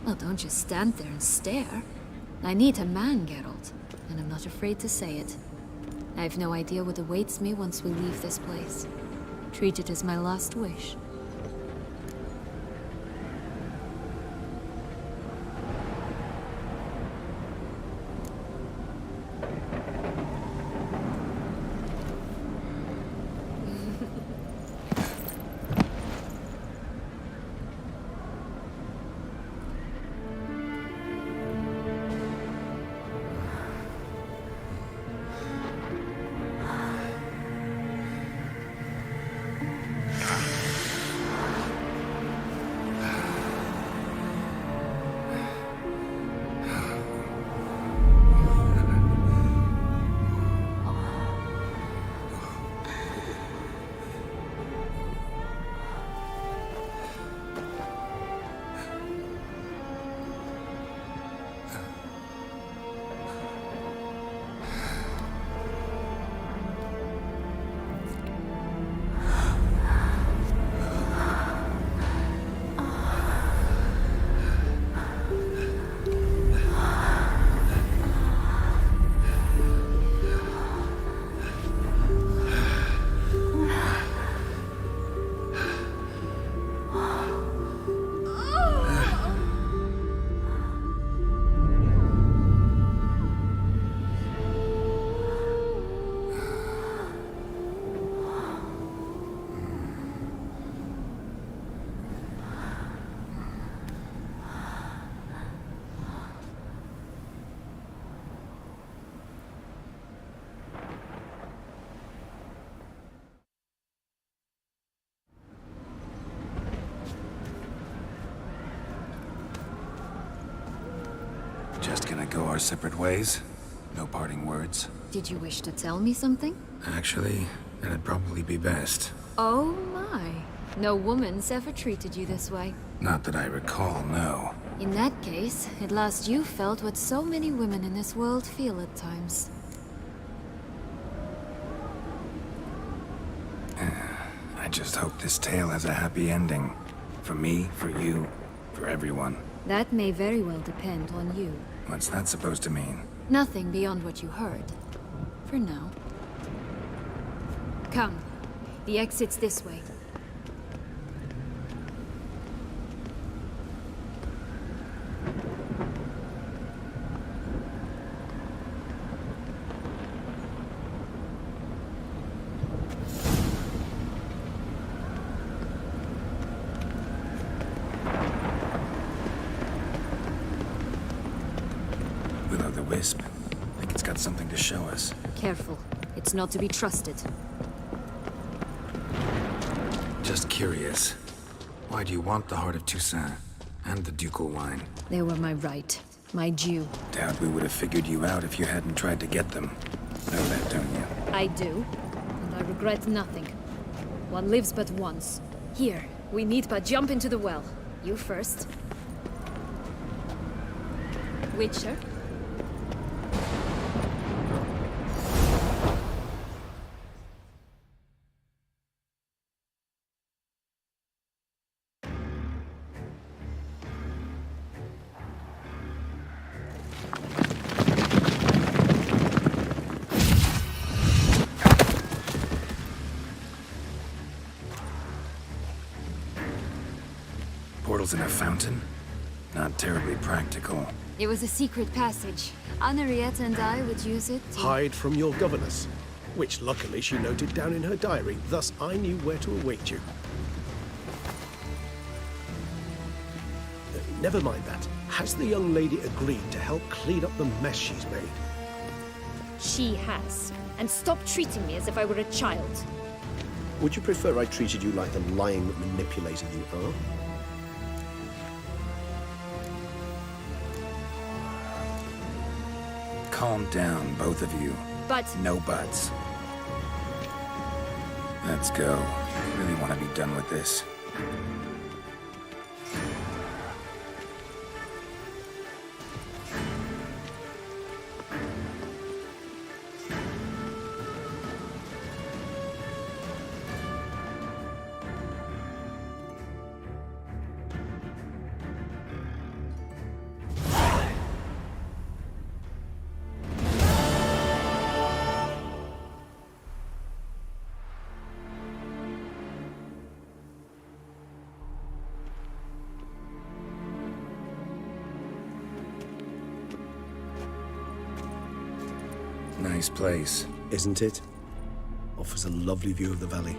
Speaker 2: Well, don't just stand there and stare. I need a man, Geralt, and I'm not afraid to say it. I have no idea what awaits me once we leave this place. Treat it as my last wish.
Speaker 3: Just gonna go our separate ways? No parting words?
Speaker 2: Did you wish to tell me something?
Speaker 3: Actually, that'd probably be best.
Speaker 2: Oh my. No woman's ever treated you this way.
Speaker 3: Not that I recall, no.
Speaker 2: In that case, at last you felt what so many women in this world feel at times.
Speaker 3: I just hope this tale has a happy ending. For me, for you, for everyone.
Speaker 2: That may very well depend on you.
Speaker 3: What's that supposed to mean?
Speaker 2: Nothing beyond what you heard. For now. Come. The exit's this way.
Speaker 3: Wisp. Think it's got something to show us.
Speaker 2: Careful. It's not to be trusted.
Speaker 3: Just curious. Why do you want the Heart of Toussaint? And the ducal wine?
Speaker 2: They were my right. My due.
Speaker 3: Doubt we would have figured you out if you hadn't tried to get them. Know that, don't you?
Speaker 2: I do. And I regret nothing. One lives but once. Here, we need but jump into the well. You first. Witcher?
Speaker 3: Portals in a fountain? Not terribly practical.
Speaker 2: It was a secret passage. Henriette and I would use it to...
Speaker 8: Hide from your governess, which luckily she noted down in her diary, thus I knew where to await you. Never mind that. Has the young lady agreed to help clean up the mess she's made?
Speaker 2: She has. And stop treating me as if I were a child.
Speaker 8: Would you prefer I treated you like the lying manipulator you are?
Speaker 3: Calm down, both of you.
Speaker 2: But
Speaker 3: No buts. Let's go. I really want to be done with this. Nice place.
Speaker 8: Isn't it? Offers a lovely view of the valley.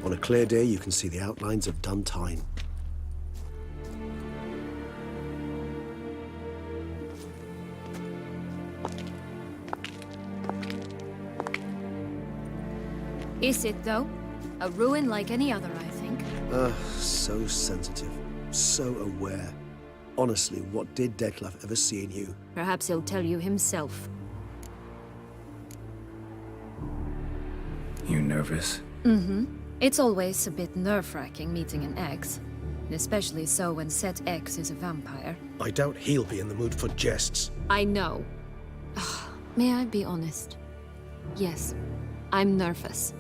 Speaker 8: On a clear day, you can see the outlines of Duntine.
Speaker 2: is it, though? A ruin like any other, I think.
Speaker 8: So sensitive. So aware. Honestly, what did Detlef ever see in you?
Speaker 2: Perhaps he'll tell you himself.
Speaker 3: You nervous?
Speaker 2: It's always a bit nerve-wracking meeting an ex. Especially so when said ex is a vampire.
Speaker 8: I doubt he'll be in the mood for jests.
Speaker 2: I know. May I be honest? Yes, I'm nervous.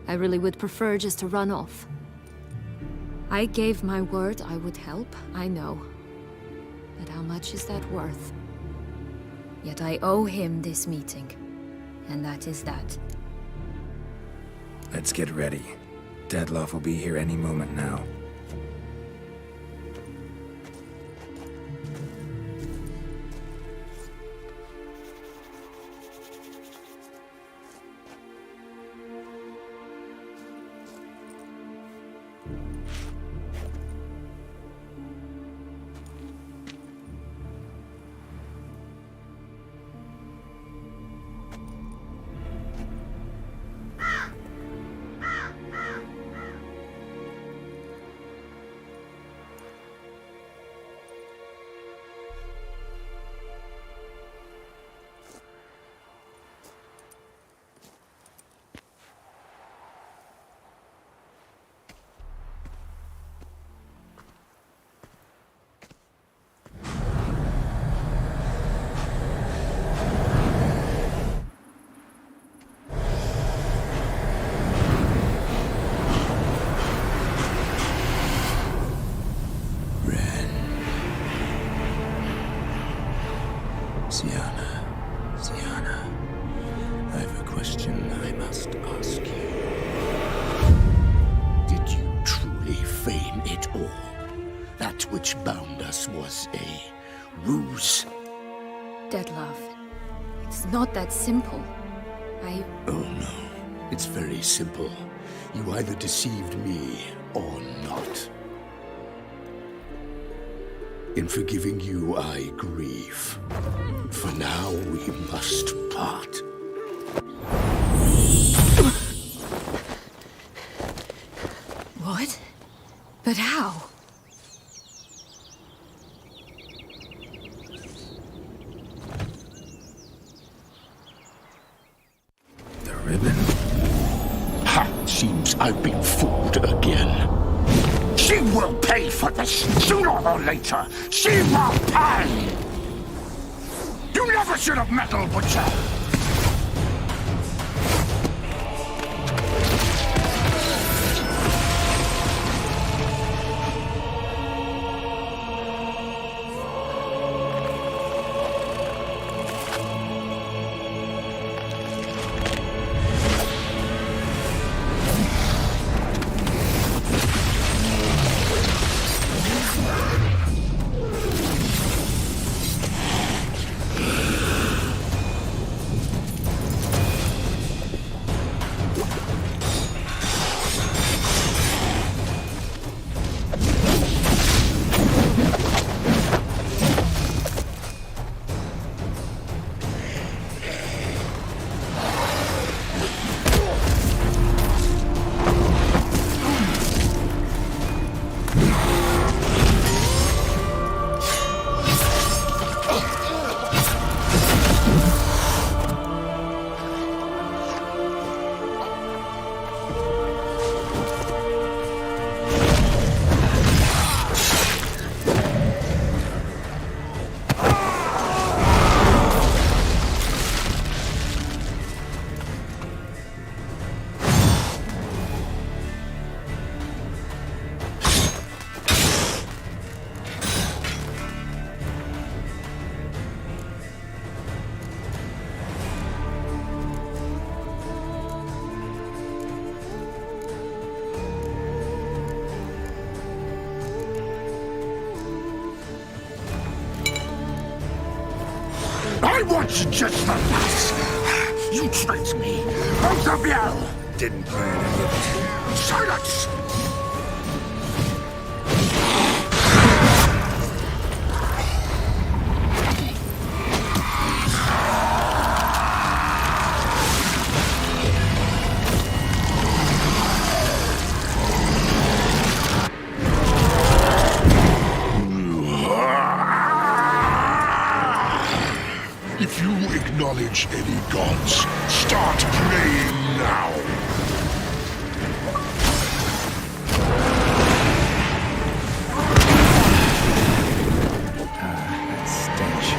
Speaker 2: I really would prefer just to run off. I gave my word I would help, I know. But how much is that worth? Yet I owe him this meeting. And that is that.
Speaker 3: Let's get ready. Detlef will be here any moment now. Sienna, I have a question I must ask you.
Speaker 9: Did you truly feign it all? That which bound us was a ruse?
Speaker 2: Detlef, it's not that simple.
Speaker 9: Oh no, it's very simple. You either deceived me or not. In forgiving you, I grieve. For now, we must part.
Speaker 2: What? But how?
Speaker 3: The ribbon?
Speaker 9: Ha! Seems I've been fooled again. She will pay for this, sooner or later. She will pay! You never should have meddled, Butcher! was just the last. You tricked me, both of you!
Speaker 3: Didn't plan any of it.
Speaker 9: Silence!
Speaker 6: If you acknowledge any gods, start praying now.
Speaker 3: That stench.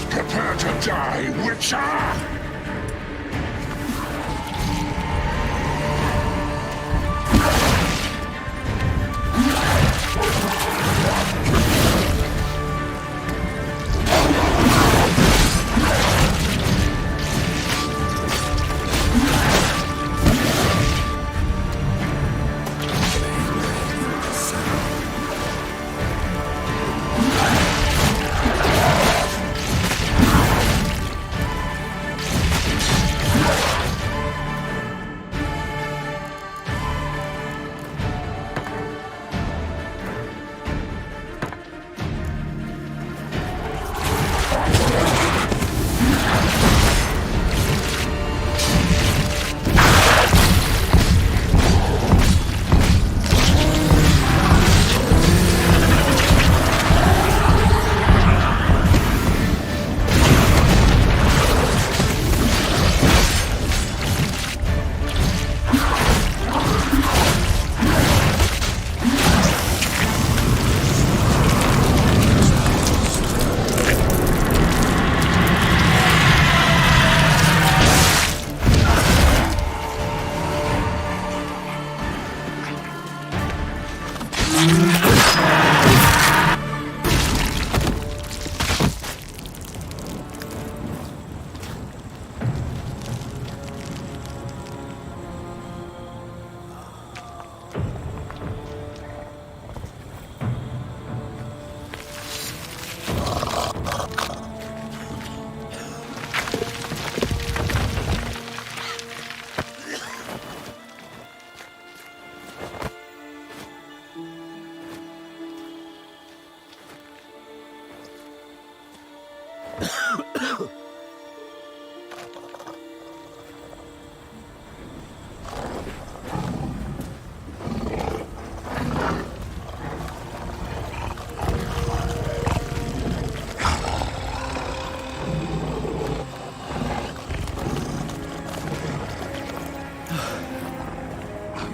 Speaker 9: Prepare to die, Witcher!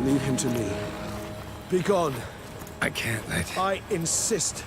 Speaker 8: Leave him to me. Be gone.
Speaker 3: I can't let...
Speaker 8: I insist.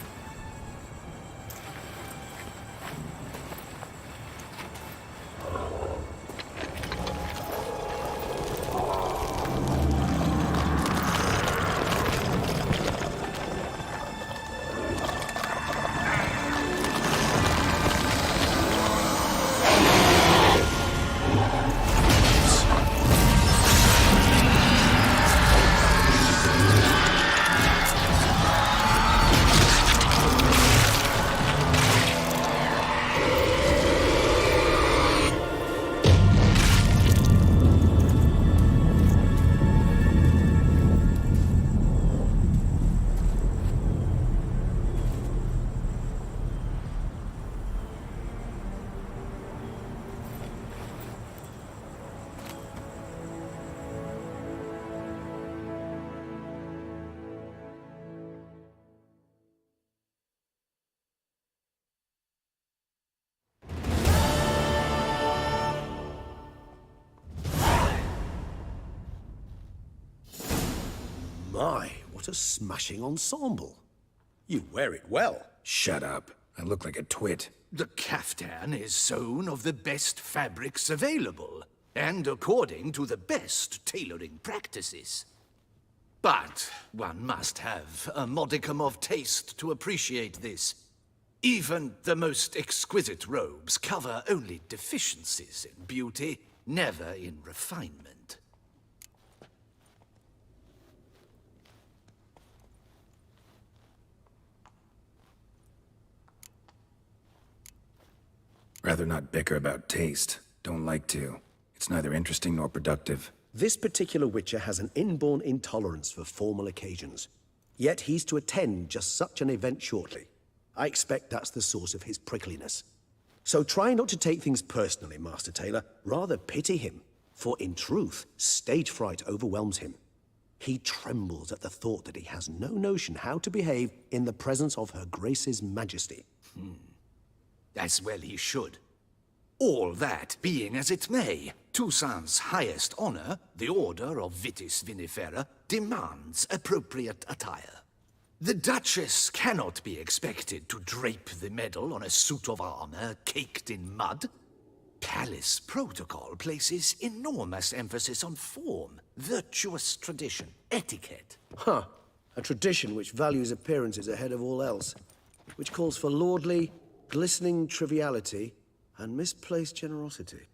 Speaker 8: My, what a smashing ensemble. You wear it well.
Speaker 3: Shut up. I look like a twit.
Speaker 7: The caftan is sewn of the best fabrics available, and according to the best tailoring practices. But one must have a modicum of taste to appreciate this. Even the most exquisite robes cover only deficiencies in beauty, never in refinement.
Speaker 3: Rather not bicker about taste. Don't like to. It's neither interesting nor productive.
Speaker 8: This particular Witcher has an inborn intolerance for formal occasions. Yet he's to attend just such an event shortly. I expect that's the source of his prickliness. So try not to take things personally, Master Taylor. Rather pity him. For in truth, stage fright overwhelms him. He trembles at the thought that he has no notion how to behave in the presence of Her Grace's Majesty.
Speaker 7: As well he should. All that being as it may, Toussaint's highest honor, the Order of Vitis Vinifera, demands appropriate attire. The Duchess cannot be expected to drape the medal on a suit of armor caked in mud. Palace protocol places enormous emphasis on form, virtuous tradition, etiquette.
Speaker 8: Huh. A tradition which values appearances ahead of all else. Which calls for lordly, glistening triviality and misplaced generosity.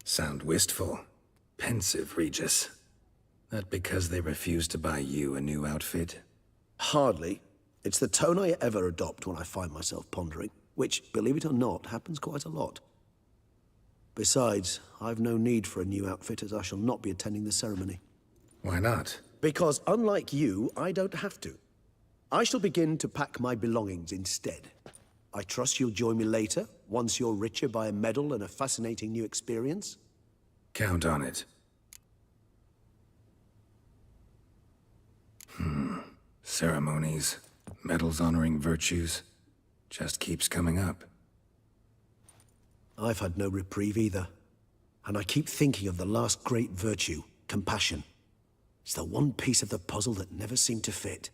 Speaker 3: Sound wistful. Pensive, Regis. That because they refuse to buy you a new outfit?
Speaker 8: Hardly. It's the tone I ever adopt when I find myself pondering, which, believe it or not, happens quite a lot. Besides, I've no need for a new outfit as I shall not be attending the ceremony.
Speaker 3: Why not?
Speaker 8: Because unlike you, I don't have to. I shall begin to pack my belongings instead. I trust you'll join me later, once you're richer by a medal and a fascinating new experience?
Speaker 3: Count on it. Ceremonies, medals honoring virtues, just keeps coming up.
Speaker 8: I've had no reprieve either. And I keep thinking of the last great virtue, compassion. It's the one piece of the puzzle that never seemed to fit.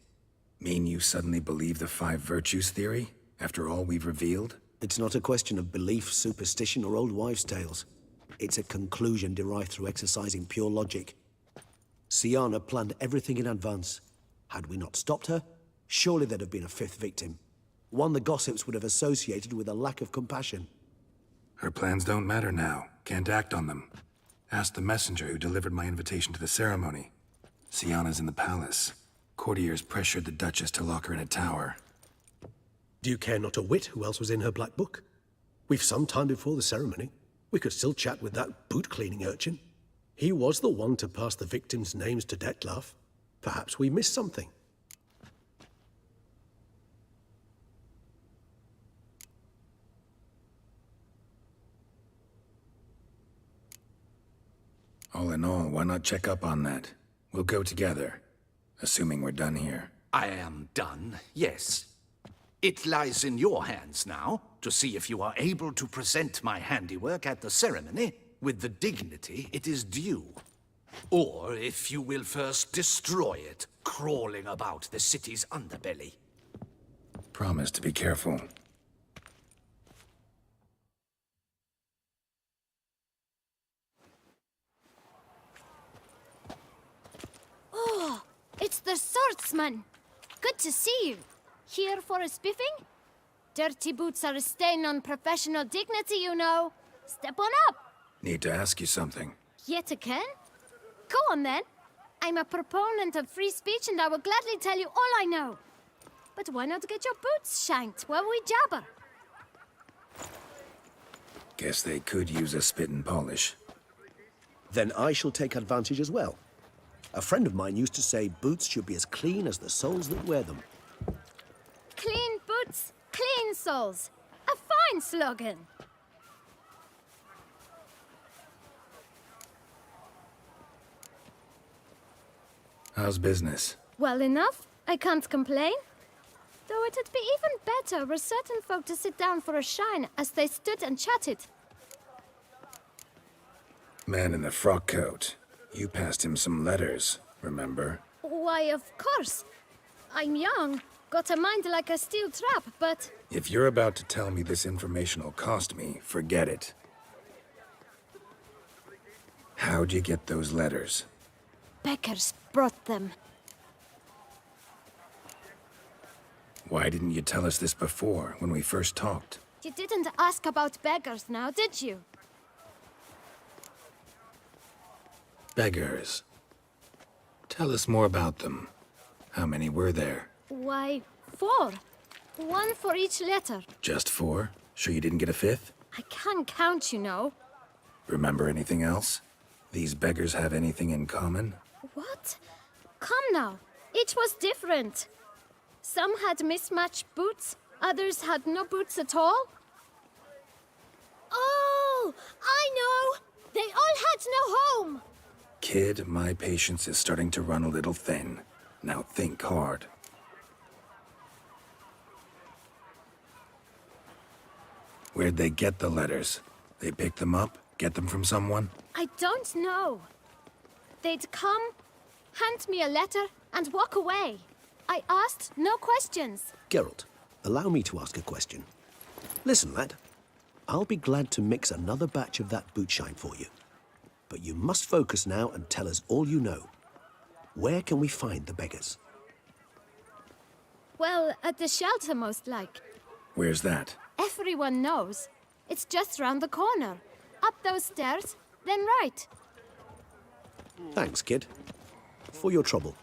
Speaker 3: Mean you suddenly believe the 5 virtues theory, after all we've revealed?
Speaker 8: It's not a question of belief, superstition, or old wives' tales. It's a conclusion derived through exercising pure logic. Syanna planned everything in advance. Had we not stopped her, surely there'd have been a 5th victim. One the gossips would have associated with a lack of compassion.
Speaker 3: Her plans don't matter now. Can't act on them. Ask the messenger who delivered my invitation to the ceremony. Syanna's in the palace. Courtiers pressured the Duchess to lock her in a tower.
Speaker 8: Do you care not a whit who else was in her black book? We've some time before the ceremony. We could still chat with that boot-cleaning urchin. He was the one to pass the victims' names to Dettlaff. Perhaps we missed something.
Speaker 3: All in all, why not check up on that? We'll go together, assuming we're done here.
Speaker 7: I am done, yes. It lies in your hands now to see if you are able to present my handiwork at the ceremony with the dignity it is due. Or if you will first destroy it, crawling about the city's underbelly.
Speaker 3: Promise to be careful.
Speaker 1: Oh, it's the swordsman. Good to see you. Here for a spiffing? Dirty boots are a stain on professional dignity, you know. Step on up.
Speaker 3: Need to ask you something.
Speaker 1: Yet again? Go on then. I'm a proponent of free speech and I will gladly tell you all I know. But why not get your boots shanked while we jabber?
Speaker 3: Guess they could use a spit and polish.
Speaker 8: Then I shall take advantage as well. A friend of mine used to say boots should be as clean as the soles that wear them.
Speaker 1: Clean boots, clean soles. A fine slogan.
Speaker 3: How's business?
Speaker 1: Well enough. I can't complain. Though it'd be even better were certain folk to sit down for a shine as they stood and chatted.
Speaker 3: Man in the frock coat. You passed him some letters, remember?
Speaker 2: Why, of course. I'm young, got a mind like a steel trap, but...
Speaker 3: If you're about to tell me this information will cost me, forget it. How'd you get those letters?
Speaker 2: Beggars brought them.
Speaker 3: Why didn't you tell us this before, when we first talked?
Speaker 2: You didn't ask about beggars now, did you?
Speaker 3: Beggars. Tell us more about them. How many were there?
Speaker 2: Why, 4. 1 for each letter.
Speaker 3: Just 4? Sure you didn't get a 5th?
Speaker 2: I can't count, you know.
Speaker 3: Remember anything else? These beggars have anything in common?
Speaker 2: What? Come now. Each was different. Some had mismatched boots, others had no boots at all.
Speaker 1: Oh, I know! They all had no home!
Speaker 3: Kid, my patience is starting to run a little thin. Now think hard. Where'd they get the letters? They pick them up? Get them from someone?
Speaker 2: I don't know. They'd come, hand me a letter, and walk away. I asked no questions.
Speaker 8: Geralt, allow me to ask a question. Listen, lad. I'll be glad to mix another batch of that bootshine for you. But you must focus now and tell us all you know. Where can we find the beggars?
Speaker 2: Well, at the shelter, most like.
Speaker 3: Where's that?
Speaker 2: Everyone knows. It's just round the corner. Up those stairs, then right.
Speaker 8: Thanks, kid. For your trouble.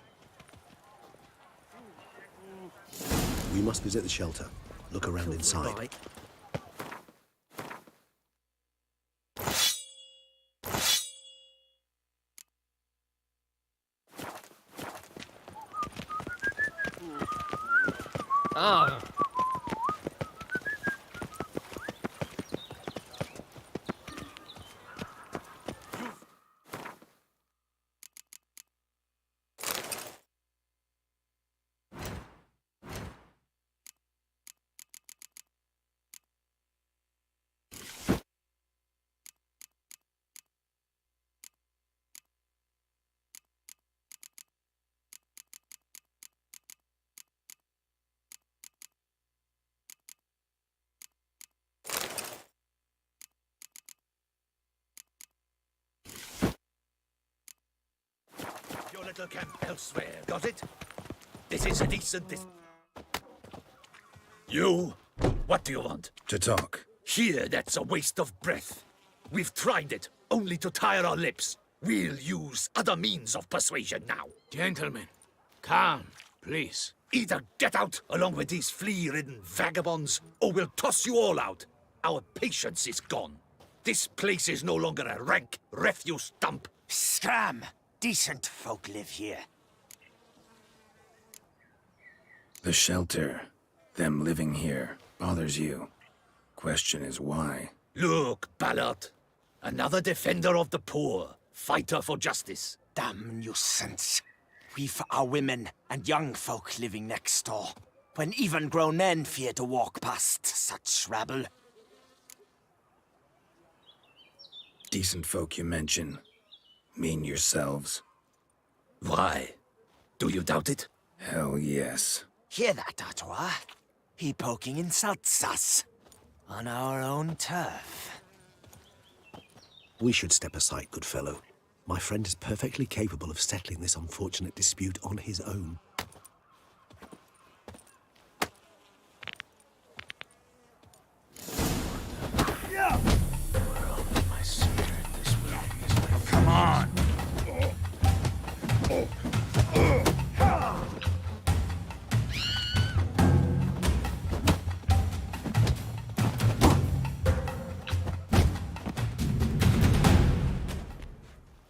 Speaker 8: We must visit the shelter. Look around inside.
Speaker 5: Ah.
Speaker 7: Your little camp elsewhere, got it? This is a decent You? What do you want?
Speaker 3: To talk.
Speaker 7: Here, that's a waste of breath. We've tried it, only to tire our lips. We'll use other means of persuasion now.
Speaker 5: Gentlemen, calm, please.
Speaker 7: Either get out along with these flea-ridden vagabonds, or we'll toss you all out. Our patience is gone. This place is no longer a rank refuse dump.
Speaker 5: Scram! Decent folk live here.
Speaker 3: The shelter, them living here, bothers you. Question is why?
Speaker 7: Look, Ballard. Another defender of the poor, fighter for justice.
Speaker 5: Damn nuisance. We've our women and young folk living next door, when even grown men fear to walk past such rabble.
Speaker 3: Decent folk you mention. Mean yourselves?
Speaker 7: Why? Do you doubt it?
Speaker 3: Hell yes.
Speaker 5: Hear that, Artois? He poking insults us. On our own turf.
Speaker 8: We should step aside, good fellow. My friend is perfectly capable of settling this unfortunate dispute on his own.
Speaker 9: Come on!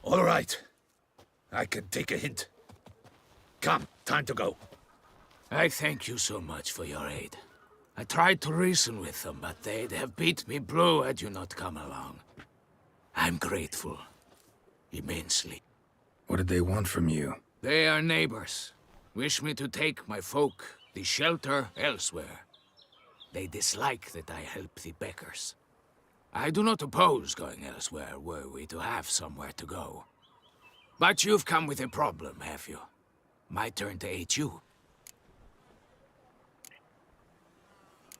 Speaker 7: All right. I can take a hint. Come, time to go.
Speaker 10: I thank you so much for your aid. I tried to reason with them, but they'd have beat me blue had you not come along. I'm grateful. Immensely.
Speaker 3: What did they want from you?
Speaker 10: They are neighbors. Wish me to take my folk, the shelter, elsewhere. They dislike that I help the beggars. I do not oppose going elsewhere were we to have somewhere to go. But you've come with a problem, have you? My turn to aid you.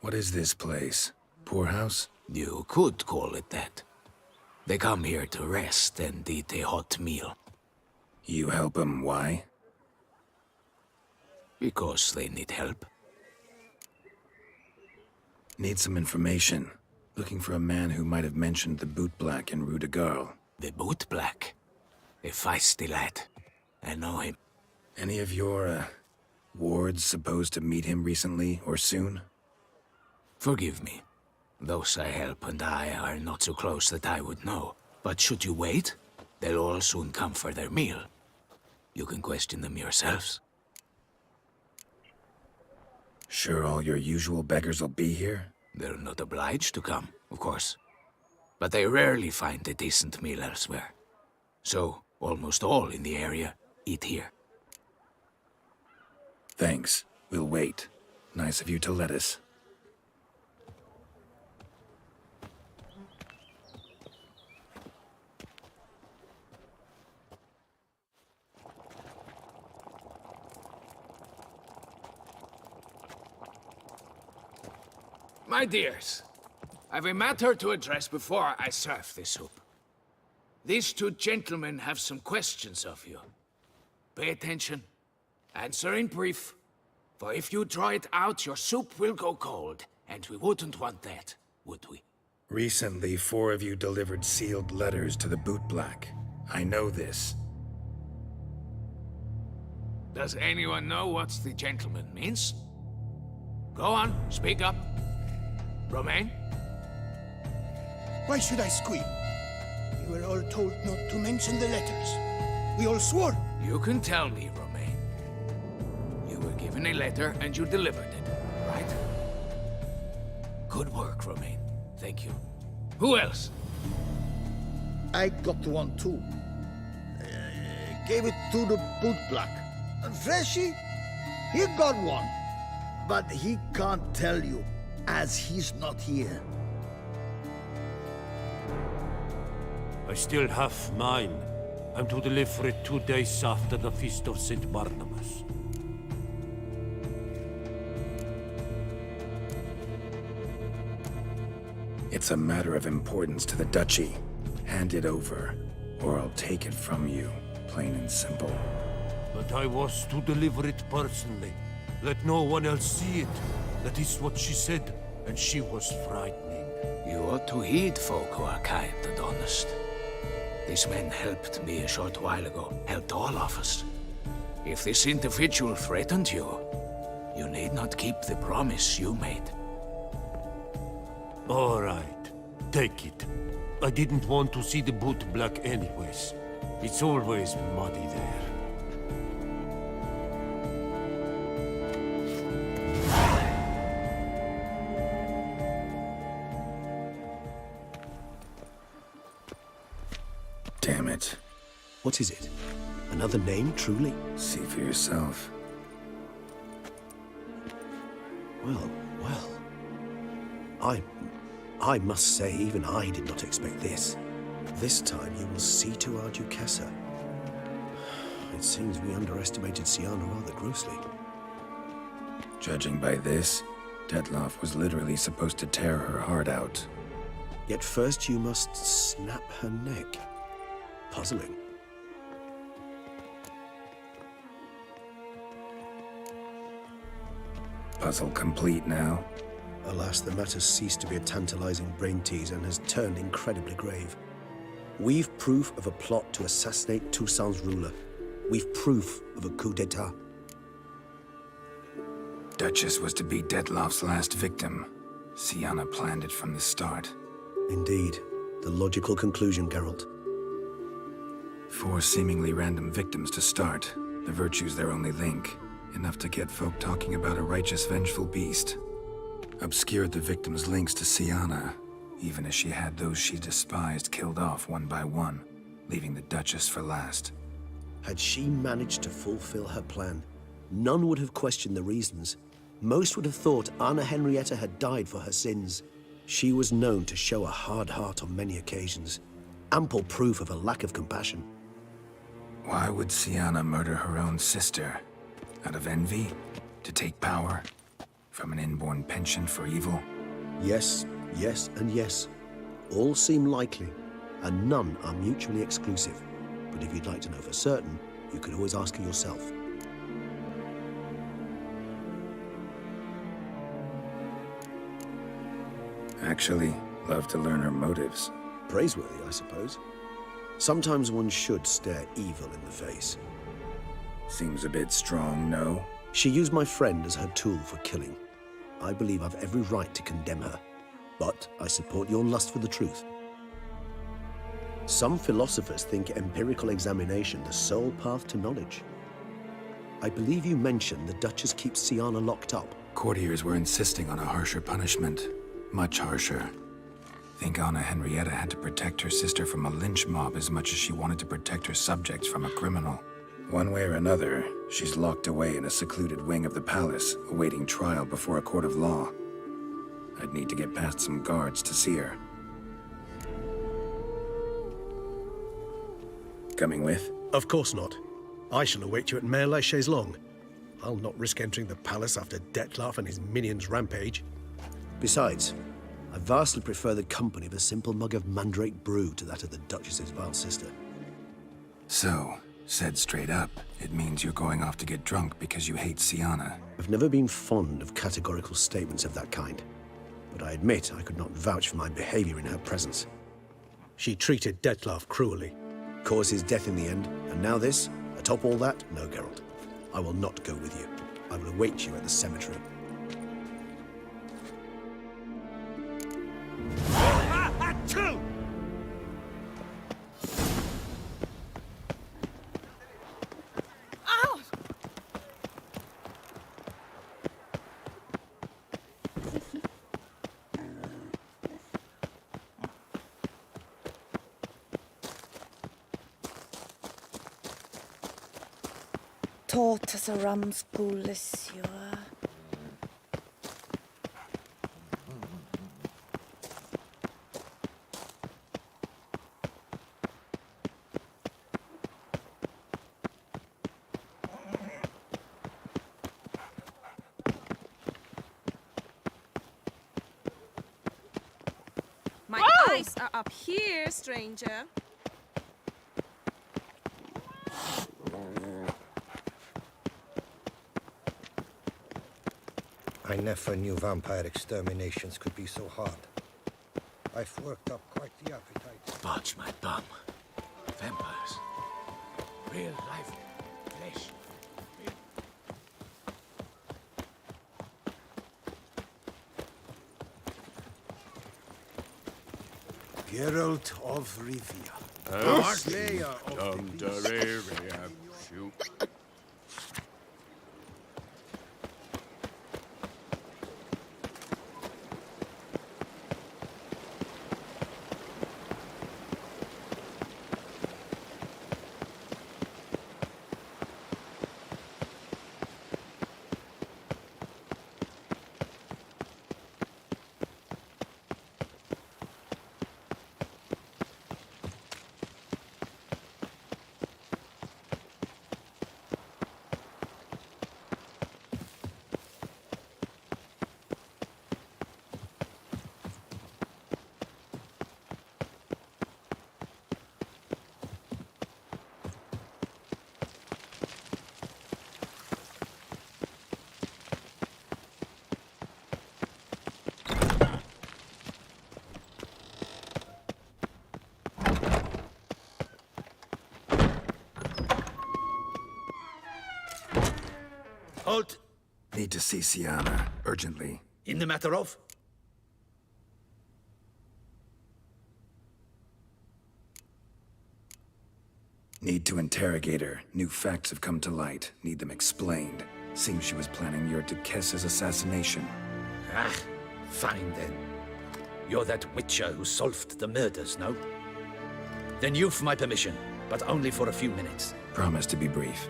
Speaker 3: What is this place? Poorhouse?
Speaker 10: You could call it that. They come here to rest and eat a hot meal.
Speaker 3: You help them, why?
Speaker 10: Because they need help.
Speaker 3: Need some information. Looking for a man who might have mentioned the bootblack in Rue de Garl.
Speaker 10: The bootblack? A feisty lad. I know him.
Speaker 3: Any of your, wards supposed to meet him recently or soon?
Speaker 10: Forgive me. Those I help and I are not so close that I would know. But should you wait, they'll all soon come for their meal. You can question them yourselves.
Speaker 3: Sure all your usual beggars will be here?
Speaker 10: They're not obliged to come, of course. But they rarely find a decent meal elsewhere. So, almost all in the area eat here.
Speaker 3: Thanks. We'll wait. Nice of you to let us.
Speaker 10: My dears, I've a matter to address before I serve the soup. These two gentlemen have some questions of you. Pay attention. Answer in brief. For if you draw it out, your soup will go cold. And we wouldn't want that, would we?
Speaker 3: Recently, 4 of you delivered sealed letters to the bootblack. I know this.
Speaker 10: Does anyone know what the gentleman means? Go on, speak up. Romain?
Speaker 11: Why should I squeal? We were all told not to mention the letters. We all swore.
Speaker 10: You can tell me, Romain. You were given a letter and you delivered it, right? Good work, Romain. Thank you. Who else?
Speaker 11: I got one too. Gave it to the bootblack. Freshie, he got one. But he can't tell you, as he's not here.
Speaker 12: I still have mine. I'm to deliver it 2 days after the Feast of St. Barnabas.
Speaker 3: It's a matter of importance to the Duchy. Hand it over, or I'll take it from you, plain and simple.
Speaker 12: But I was to deliver it personally. Let no one else see it. That is what she said, and she was frightening.
Speaker 10: You ought to heed folk who are kind and honest. These men helped me a short while ago, helped all of us. If this individual threatened you, you need not keep the promise you made.
Speaker 12: All right, take it. I didn't want to see the bootblack anyways. It's always muddy there.
Speaker 3: Damn it.
Speaker 8: What is it? Another name, truly?
Speaker 3: See for yourself.
Speaker 8: Well. I must say, even I did not expect this. This time you will see to our Duchessa. It seems we underestimated Siana rather grossly.
Speaker 3: Judging by this, Detloff was literally supposed to tear her heart out.
Speaker 8: Yet first you must snap her neck. Puzzling.
Speaker 3: Puzzle complete now.
Speaker 8: Alas, the matter's ceased to be a tantalizing brain tease and has turned incredibly grave. We've proof of a plot to assassinate Toussaint's ruler. We've proof of a coup d'etat.
Speaker 3: Duchess was to be Detloff's last victim. Siana planned it from the start.
Speaker 8: Indeed. The logical conclusion, Geralt.
Speaker 3: 4 seemingly random victims to start. The virtue's their only link. Enough to get folk talking about a righteous, vengeful beast. Obscured the victims' links to Siana, even as she had those she despised killed off one by one, leaving the Duchess for last.
Speaker 8: Had she managed to fulfill her plan, none would have questioned the reasons. Most would have thought Anna Henrietta had died for her sins. She was known to show a hard heart on many occasions. Ample proof of a lack of compassion.
Speaker 3: Why would Sienna murder her own sister? Out of envy? To take power? From an inborn penchant for evil?
Speaker 8: Yes, yes, and yes. All seem likely, and none are mutually exclusive. But if you'd like to know for certain, you could always ask her yourself.
Speaker 3: Actually, love to learn her motives.
Speaker 8: Praiseworthy, I suppose. Sometimes one should stare evil in the face.
Speaker 3: Seems a bit strong, no?
Speaker 8: She used my friend as her tool for killing. I believe I've every right to condemn her, but I support your lust for the truth. Some philosophers think empirical examination the sole path to knowledge. I believe you mentioned the Duchess keeps Sienna locked up.
Speaker 3: Courtiers were insisting on a harsher punishment. Much harsher. Think Anna Henrietta had to protect her sister from a lynch mob as much as she wanted to protect her subjects from a criminal. One way or another, she's locked away in a secluded wing of the palace, awaiting trial before a court of law. I'd need to get past some guards to see her. Coming with?
Speaker 8: Of course not. I shall await you at Mare la Chaise-Longue. I'll not risk entering the palace after Dettlaff and his minions rampage. Besides, I vastly prefer the company of a simple mug of mandrake brew to that of the Duchess's vile sister.
Speaker 3: So, said straight up, it means you're going off to get drunk because you hate Sienna.
Speaker 8: I've never been fond of categorical statements of that kind, but I admit I could not vouch for my behavior in her presence. She treated Dettlaff cruelly, caused his death in the end, and now this? Atop all that, no, Geralt. I will not go with you. I will await you at the cemetery.
Speaker 4: Taught as a rumskullesjör.
Speaker 13: My eyes are up here, stranger.
Speaker 11: I never knew vampire exterminations could be so hard. I've worked up quite the appetite.
Speaker 10: Watch my bum. Vampires. Real life flesh.
Speaker 11: Geralt of Rivia. Slayer of the beast.
Speaker 7: Halt!
Speaker 3: Need to see Sienna, urgently.
Speaker 7: In the matter of?
Speaker 3: Need to interrogate her. New facts have come to light. Need them explained. Seems she was planning your Duchess's assassination.
Speaker 7: Ah, fine then. You're that witcher who solved the murders, no? Then you've my permission, but only for a few minutes.
Speaker 3: Promise to be brief.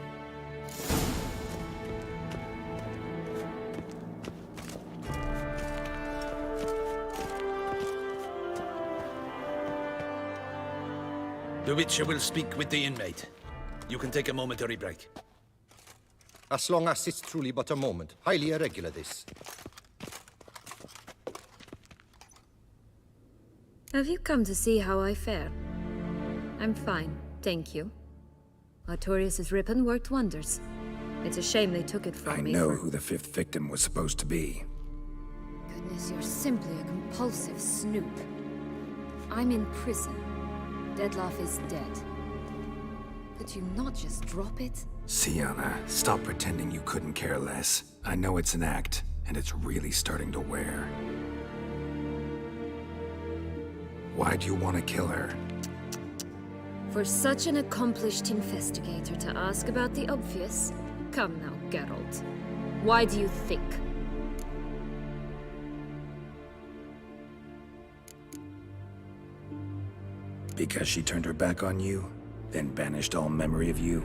Speaker 7: The Witcher will speak with the inmate. You can take a momentary break.
Speaker 14: As long as it's truly but a moment. Highly irregular, this.
Speaker 2: Have you come to see how I fare? I'm fine, thank you. Artorius' ribbon worked wonders. It's a shame they took it from me.
Speaker 3: I know who the fifth victim was supposed to be.
Speaker 2: Goodness, you're simply a compulsive snoop. I'm in prison. Dettlaff is dead. Could you not just drop it?
Speaker 3: Sienna, stop pretending you couldn't care less. I know it's an act, and it's really starting to wear. Why do you want to kill her?
Speaker 2: For such an accomplished investigator to ask about the obvious? Come now, Geralt. Why do you think?
Speaker 3: Because she turned her back on you, then banished all memory of you?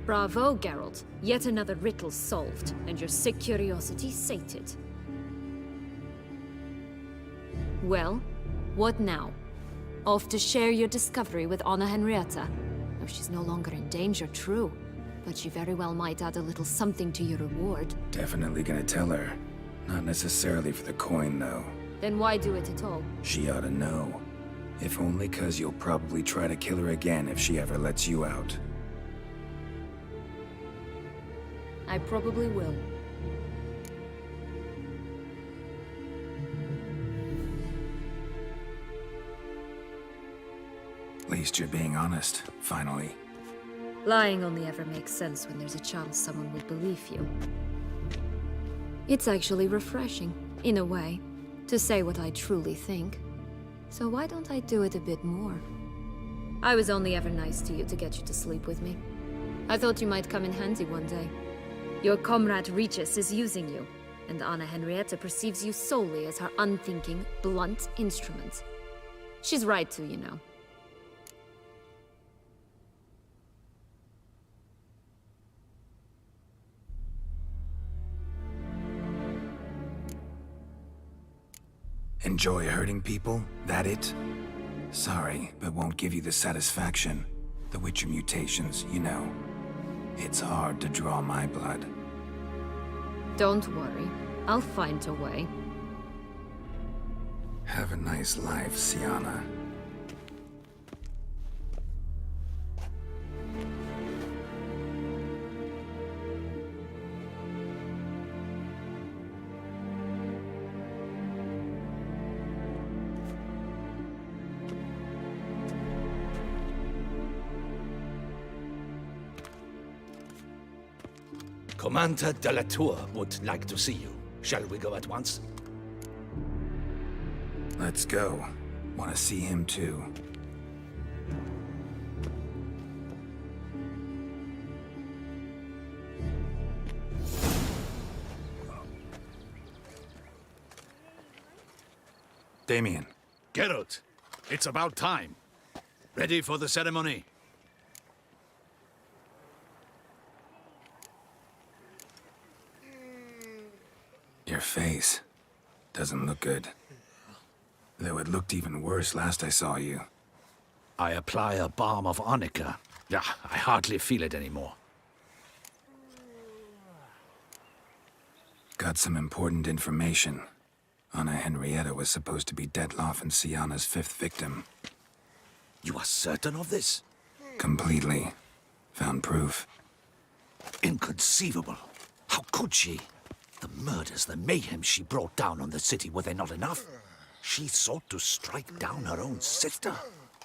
Speaker 2: Bravo, Geralt. Yet another riddle solved, and your sick curiosity sated. Well, what now? Off to share your discovery with Anna Henrietta? Oh, she's no longer in danger, true. But she very well might add a little something to your reward.
Speaker 3: Definitely gonna tell her. Not necessarily for the coin, though.
Speaker 2: Then why do it at all?
Speaker 3: She ought to know. If only 'cause you'll probably try to kill her again if she ever lets you out.
Speaker 2: I probably will.
Speaker 3: At least you're being honest, finally.
Speaker 2: Lying only ever makes sense when there's a chance someone will believe you. It's actually refreshing, in a way, to say what I truly think. So why don't I do it a bit more? I was only ever nice to you to get you to sleep with me. I thought you might come in handy one day. Your comrade Regis is using you, and Anna Henrietta perceives you solely as her unthinking, blunt instrument. She's right to, you know.
Speaker 3: Enjoy hurting people? That it? Sorry, but won't give you the satisfaction. The Witcher mutations, you know. It's hard to draw my blood.
Speaker 2: Don't worry. I'll find a way.
Speaker 3: Have a nice life, Sienna.
Speaker 7: Commander de la Tour would like to see you. Shall we go at once?
Speaker 3: Let's go. Want to see him too. Damien.
Speaker 7: Geralt, it's about time. Ready for the ceremony?
Speaker 3: Your face doesn't look good. Though it looked even worse last I saw you.
Speaker 7: I apply a balm of arnica. Yeah, I hardly feel it anymore.
Speaker 3: Got some important information. Anna Henrietta was supposed to be Dettlaff and Sienna's fifth victim.
Speaker 7: You are certain of this?
Speaker 3: Completely. Found proof.
Speaker 7: Inconceivable. How could she? The murders, the mayhem she brought down on the city, were they not enough? She sought to strike down her own sister,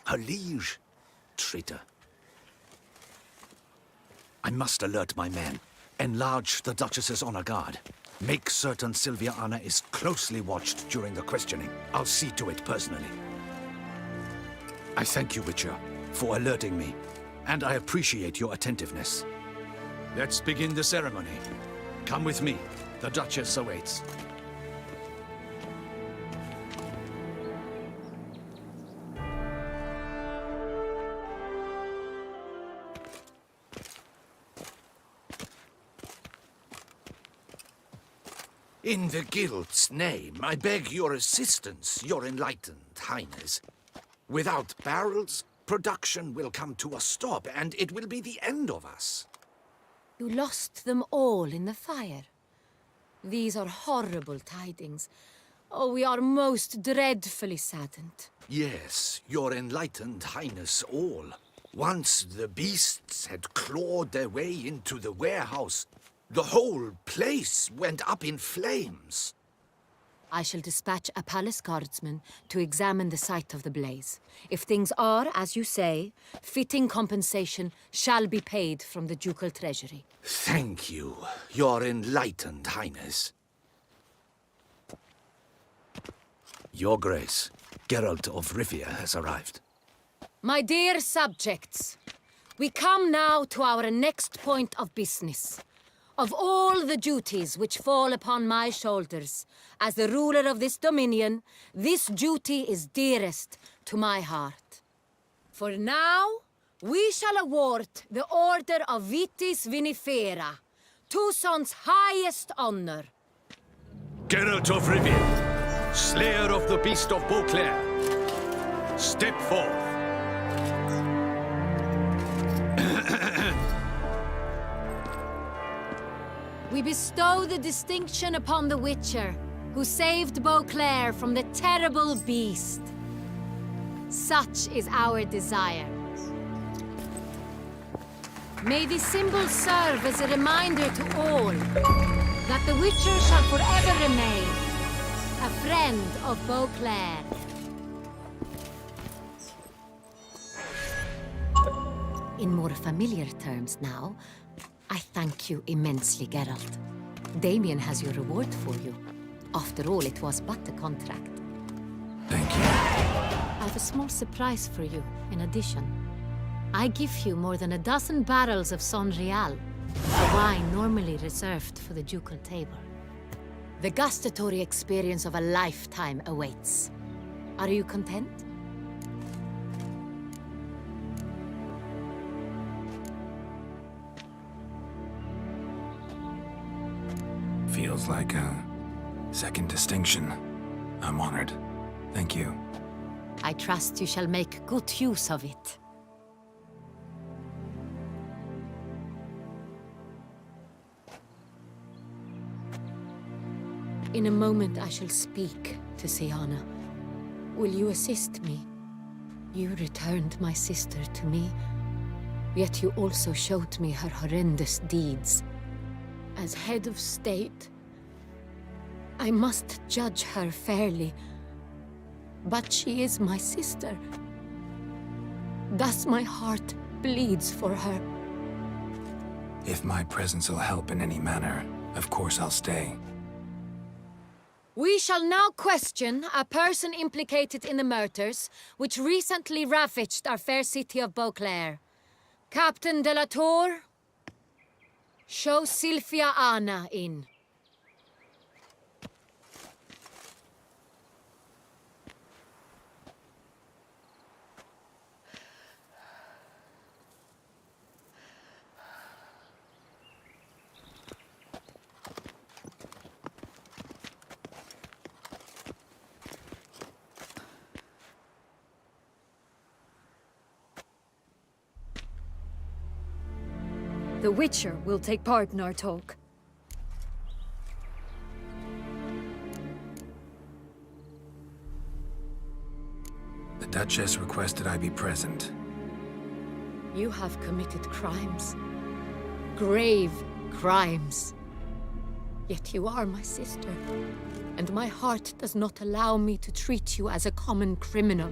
Speaker 7: her liege. Traitor. I must alert my men. Enlarge the Duchess's honor guard. Make certain Sylvia Anna is closely watched during the questioning. I'll see to it personally. I thank you, Witcher, for alerting me, and I appreciate your attentiveness. Let's begin the ceremony. Come with me. The Duchess awaits. In the Guild's name, I beg your assistance, your enlightened highness. Without barrels, production will come to a stop, and it will be the end of us.
Speaker 15: You lost them all in the fire. These are horrible tidings. Oh, we are most dreadfully saddened.
Speaker 7: Yes, your enlightened highness all. Once the beasts had clawed their way into the warehouse, the whole place went up in flames.
Speaker 15: I shall dispatch a palace guardsman to examine the site of the blaze. If things are, as you say, fitting compensation shall be paid from the ducal treasury.
Speaker 7: Thank you, your enlightened highness. Your Grace, Geralt of Rivia has arrived.
Speaker 15: My dear subjects, we come now to our next point of business. Of all the duties which fall upon my shoulders, as the ruler of this dominion, this duty is dearest to my heart. For now, we shall award the Order of Vitis Vinifera, Tucson's highest honor.
Speaker 10: Geralt of Rivia, slayer of the beast of Beauclair, step forth.
Speaker 15: We bestow the distinction upon the Witcher, who saved Beauclair from the terrible beast. Such is our desire. May this symbol serve as a reminder to all that the Witcher shall forever remain a friend of Beauclair. In more familiar terms now, I thank you immensely, Geralt. Damien has your reward for you. After all, it was but a contract.
Speaker 3: Thank you.
Speaker 15: I have a small surprise for you, in addition. I give you more than a dozen barrels of Son Real, a wine normally reserved for the ducal table. The gustatory experience of a lifetime awaits. Are you content?
Speaker 3: Feels like a second distinction. I'm honored. Thank you.
Speaker 15: I trust you shall make good use of it. In a moment I shall speak to Siana. Will you assist me? You returned my sister to me, yet you also showed me her horrendous deeds. As head of state, I must judge her fairly. But she is my sister. Thus my heart bleeds for her.
Speaker 3: If my presence will help in any manner, of course I'll stay.
Speaker 15: We shall now question a person implicated in the murders which recently ravaged our fair city of Beauclair. Captain de la Tour, show Sylvia Anna in.
Speaker 2: The Witcher will take part in our talk.
Speaker 3: The Duchess requested I be present.
Speaker 15: You have committed crimes. Grave crimes. Yet you are my sister, and my heart does not allow me to treat you as a common criminal.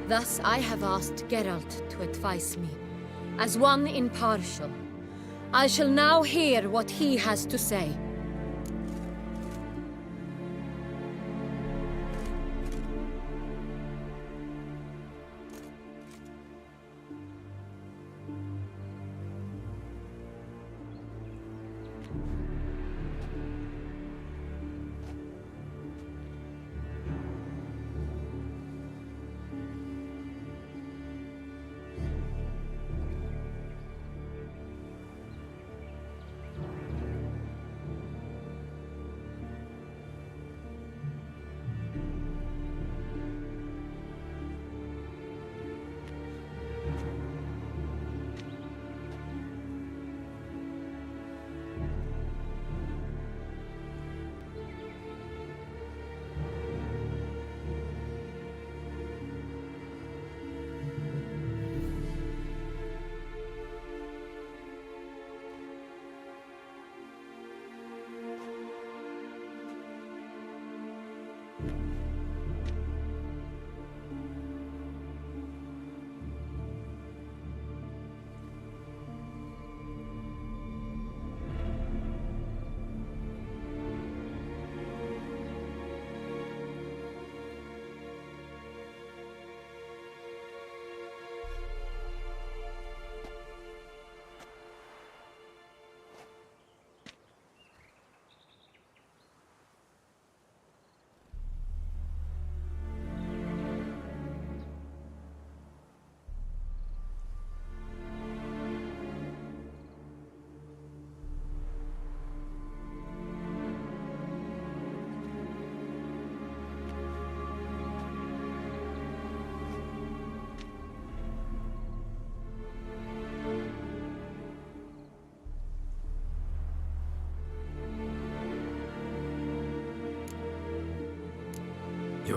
Speaker 15: Thus I have asked Geralt to advise me, as one impartial. I shall now hear what he has to say.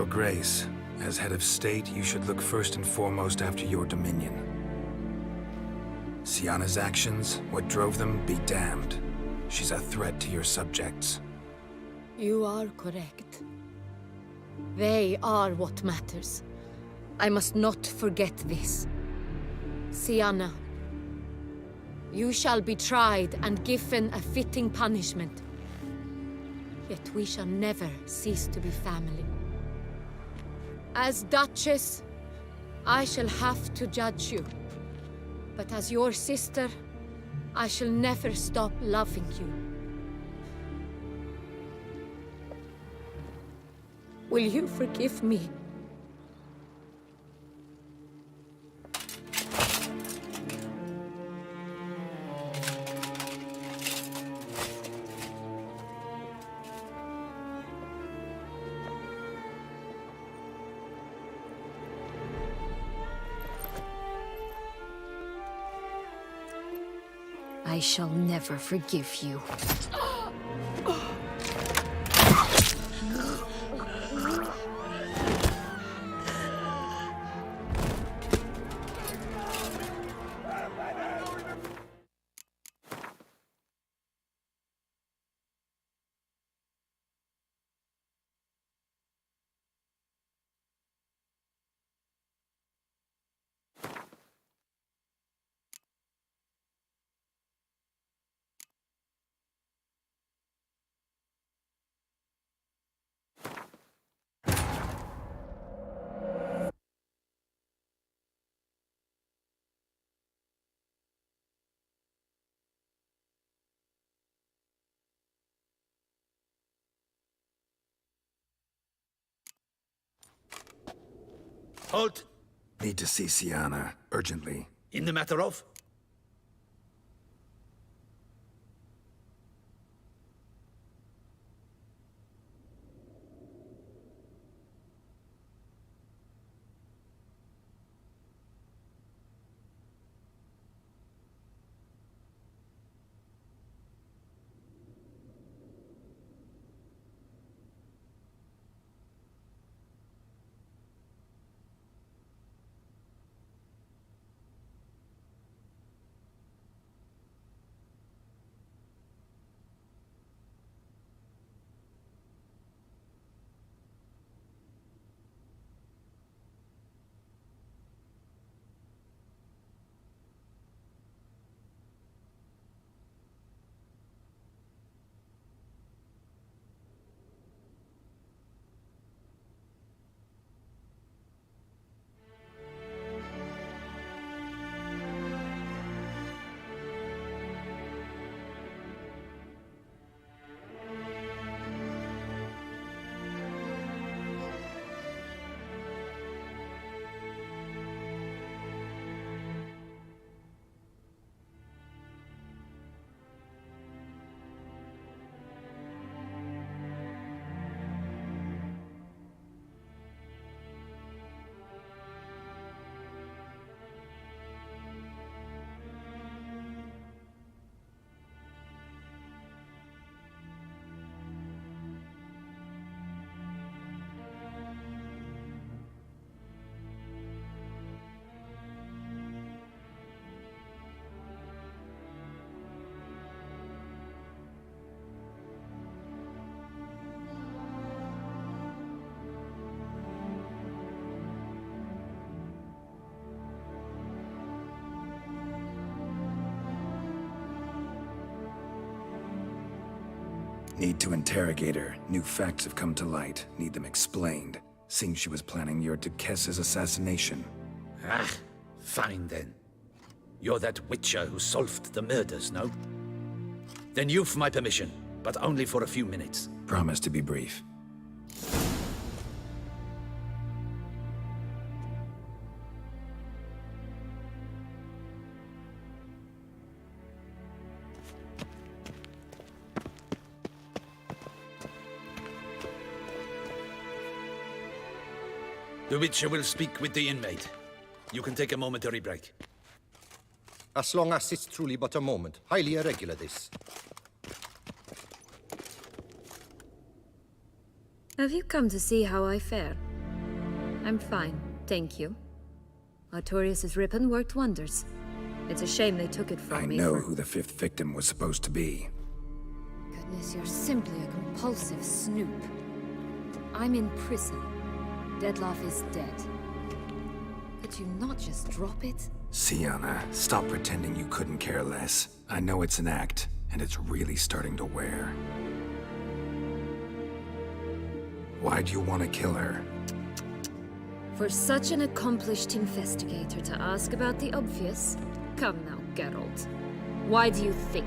Speaker 3: Your Grace, as head of state, you should look first and foremost after your dominion. Sienna's actions, what drove them, be damned. She's a threat to your subjects.
Speaker 15: You are correct. They are what matters. I must not forget this. Sienna, you shall be tried and given a fitting punishment. Yet we shall never cease to be family. As Duchess, I shall have to judge you. But as your sister, I shall never stop loving you. Will you forgive me?
Speaker 2: I shall never forgive you.
Speaker 7: Halt!
Speaker 3: Need to see Sienna, urgently.
Speaker 7: In the matter of?
Speaker 3: Need to interrogate her. New facts have come to light. Need them explained. Seems she was planning your Duquesse's assassination.
Speaker 7: Ah, fine then. You're that witcher who solved the murders, no? Then you've my permission, but only for a few minutes.
Speaker 3: Promise to be brief.
Speaker 7: The Witcher will speak with the inmate. You can take a momentary break.
Speaker 14: As long as it's truly but a moment. Highly irregular, this.
Speaker 2: Have you come to see how I fare? I'm fine, thank you. Artorius' ribbon worked wonders. It's a shame they took it from me.
Speaker 3: I know who the 5th victim was supposed to be.
Speaker 2: Goodness, you're simply a compulsive snoop. I'm in prison. Dettlaff is dead. Could you not just drop it?
Speaker 3: Sienna, stop pretending you couldn't care less. I know it's an act, and it's really starting to wear. Why do you want to kill her?
Speaker 2: For such an accomplished investigator to ask about the obvious? Come now, Geralt. Why do you think?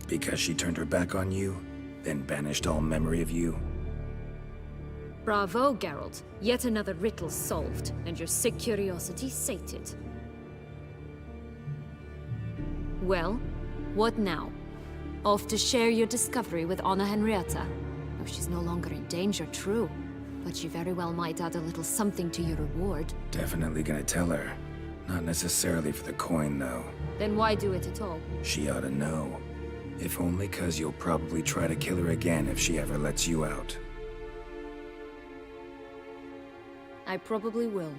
Speaker 3: Because she turned her back on you, then banished all memory of you?
Speaker 2: Bravo, Geralt. Yet another riddle solved, and your sick curiosity sated. Well, what now? Off to share your discovery with Anna Henrietta? Oh, she's no longer in danger, true. But she very well might add a little something to your reward.
Speaker 3: Definitely gonna tell her. Not necessarily for the coin, though.
Speaker 2: Then why do it at all?
Speaker 3: She ought to know. If only 'cause you'll probably try to kill her again if she ever lets you out.
Speaker 2: I probably will.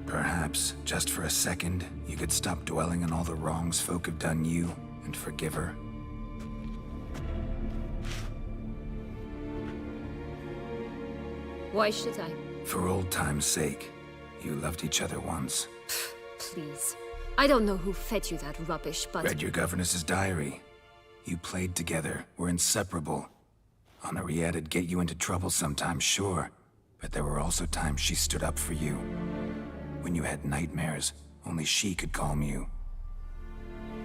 Speaker 3: Perhaps, just for a second, you could stop dwelling on all the wrongs folk have done you and forgive her.
Speaker 2: Why should I?
Speaker 3: For old time's sake. You loved each other once.
Speaker 2: Please. I don't know who fed you that rubbish, but...
Speaker 3: Read your governess's diary. You played together, were inseparable. Henriette'd get you into trouble sometimes, sure. But there were also times she stood up for you. When you had nightmares, only she could calm you.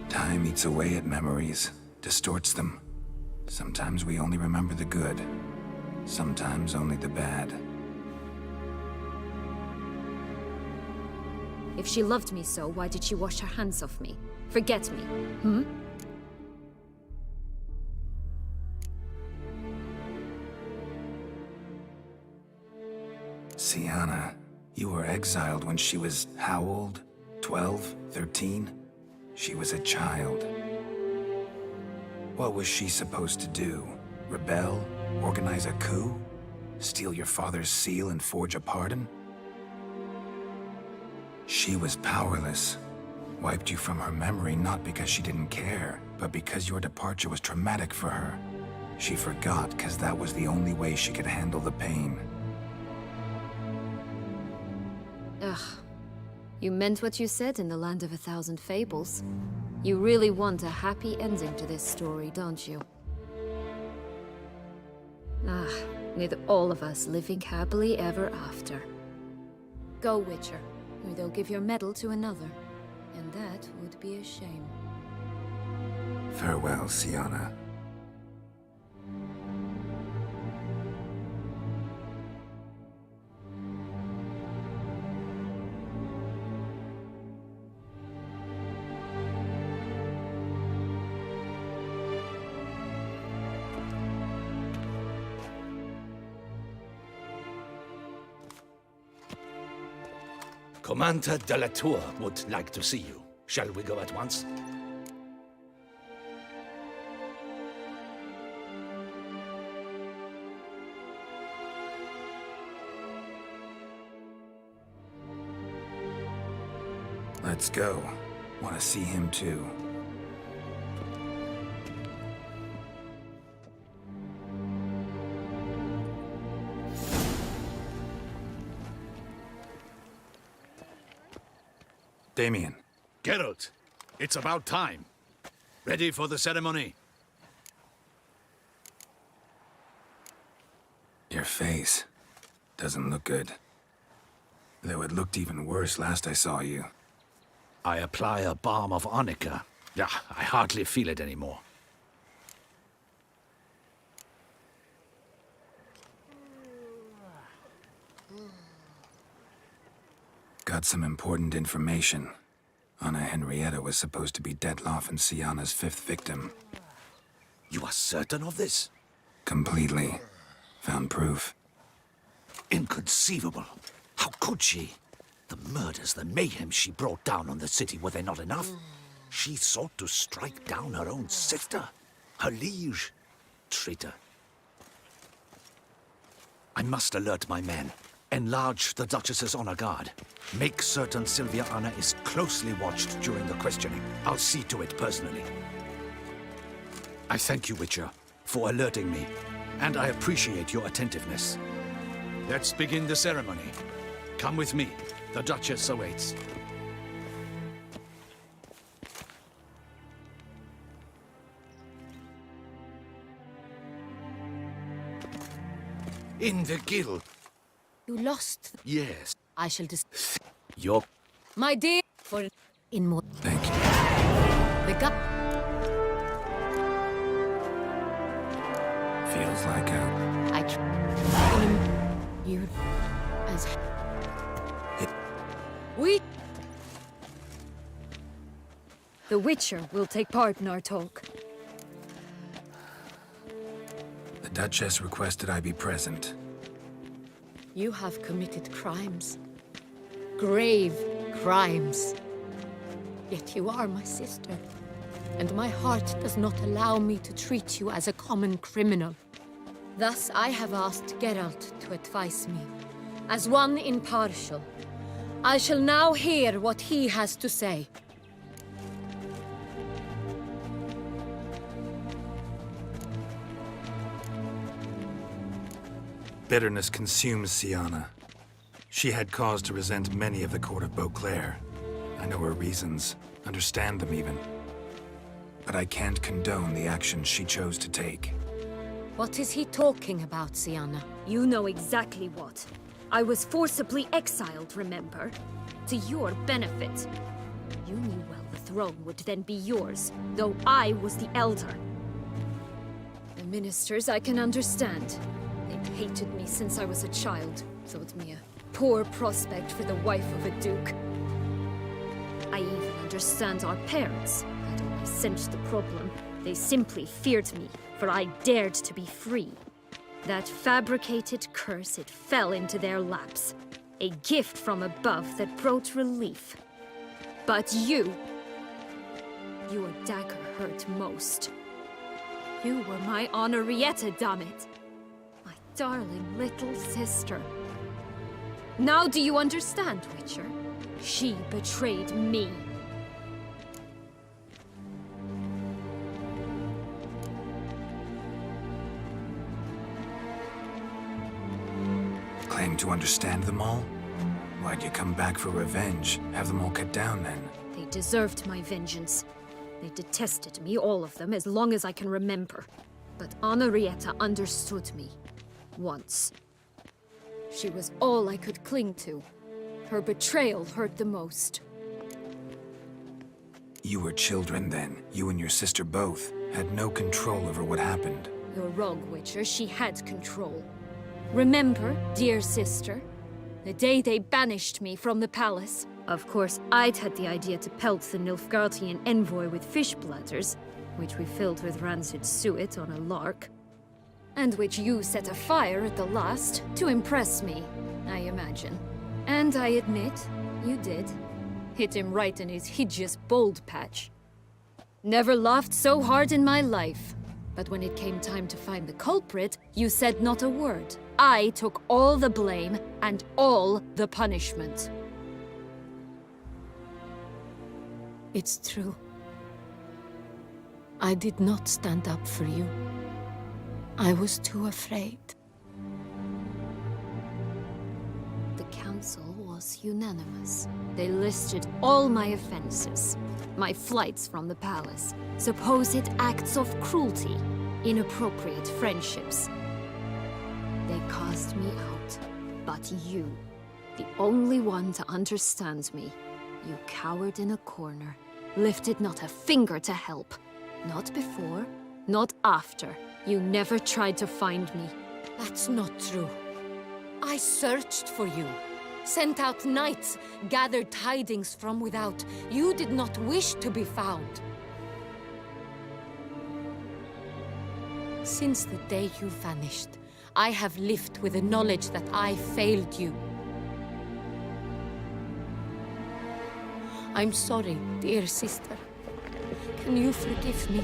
Speaker 3: Time eats away at memories, distorts them. Sometimes we only remember the good. Sometimes only the bad.
Speaker 2: If she loved me so, why did she wash her hands off me? Forget me, hmm?
Speaker 3: Sienna, you were exiled when she was how old? 12? 13? She was a child. What was she supposed to do? Rebel? Organize a coup? Steal your father's seal and forge a pardon? She was powerless. Wiped you from her memory not because she didn't care, but because your departure was traumatic for her. She forgot because that was the only way she could handle the pain.
Speaker 2: Ugh. You meant what you said in the Land of 1,000 Fables. You really want a happy ending to this story, don't you? Ah, with all of us living happily ever after. Go, Witcher, or they'll give your medal to another. And that would be a shame.
Speaker 3: Farewell, Sienna.
Speaker 7: Commander de la Tour would like to see you. Shall we go at once?
Speaker 3: Let's go. Want to see him too. Damien.
Speaker 7: Geralt, it's about time. Ready for the ceremony?
Speaker 3: Your face doesn't look good. Though it looked even worse last I saw you.
Speaker 7: I apply a balm of arnica. Yeah, I hardly feel it anymore.
Speaker 3: Got some important information. Anna Henrietta was supposed to be Detloff and Sienna's 5th victim.
Speaker 7: You are certain of this?
Speaker 3: Completely. Found proof.
Speaker 7: Inconceivable. How could she? The murders, the mayhem she brought down on the city, were they not enough? She sought to strike down her own sister, her liege. Traitor. I must alert my men. Enlarge the Duchess's honor guard. Make certain Sylvia Anna is closely watched during the questioning. I'll see to it personally. I thank you, Witcher, for alerting me, and I appreciate your attentiveness. Let's begin the ceremony. Come with me. The Duchess awaits. In the guild.
Speaker 15: You lost.
Speaker 7: Yes.
Speaker 15: I shall just.
Speaker 7: Your...
Speaker 15: My dear, for in more.
Speaker 3: Thank you.
Speaker 15: The gut.
Speaker 3: Feels like
Speaker 15: You as we.
Speaker 2: The Witcher will take part in our talk.
Speaker 3: The Duchess requested I be present.
Speaker 15: You have committed crimes. Grave crimes. Yet you are my sister. And my heart does not allow me to treat you as a common criminal. Thus I have asked Geralt to advise me. As one impartial. I shall now hear what he has to say.
Speaker 3: Bitterness consumes Sienna. She had cause to resent many of the court of Beauclair. I know her reasons, understand them even. But I can't condone the actions she chose to take.
Speaker 15: What is he talking about, Sienna?
Speaker 2: You know exactly what. I was forcibly exiled, remember? To your benefit. You knew well the throne would then be yours, though I was the elder. The ministers I can understand. They'd hated me since I was a child, thought me a poor prospect for the wife of a duke. I even understand our parents. That only cinched the problem. They simply feared me, for I dared to be free. That fabricated curse, it fell into their laps. A gift from above that brought relief. But your dagger hurt most. You were my Henrietta, damn it. My darling little sister. Now do you understand, Witcher? She betrayed me.
Speaker 3: Claim to understand them all? Why'd you come back for revenge? Have them all cut down then?
Speaker 2: They deserved my vengeance. They detested me, all of them, as long as I can remember. But Henrietta understood me. Once. She was all I could cling to. Her betrayal hurt the most.
Speaker 3: You were children then. You and your sister both had no control over what happened.
Speaker 2: You're wrong, Witcher. She had control. Remember, dear sister, the day they banished me from the palace? Of course, I'd had the idea to pelt the Nilfgaardian envoy with fish bladders, which we filled with rancid suet on a lark, and which you set afire at the last to impress me, I imagine. And I admit, you did. Hit him right in his hideous bald patch. Never laughed so hard in my life. But when it came time to find the culprit, you said not a word. I took all the blame and all the punishment.
Speaker 15: It's true. I did not stand up for you. I was too afraid.
Speaker 2: The council was unanimous. They listed all my offenses. My flights from the palace, supposed acts of cruelty, inappropriate friendships. They cast me out. But you, the only one to understand me, you cowered in a corner, lifted not a finger to help. Not before, not after. You never tried to find me.
Speaker 15: That's not true. I searched for you. sent out knights, gathered tidings from without. You did not wish to be found. Since the day you vanished, I have lived with the knowledge that I failed you. I'm sorry, dear sister. Can you forgive me?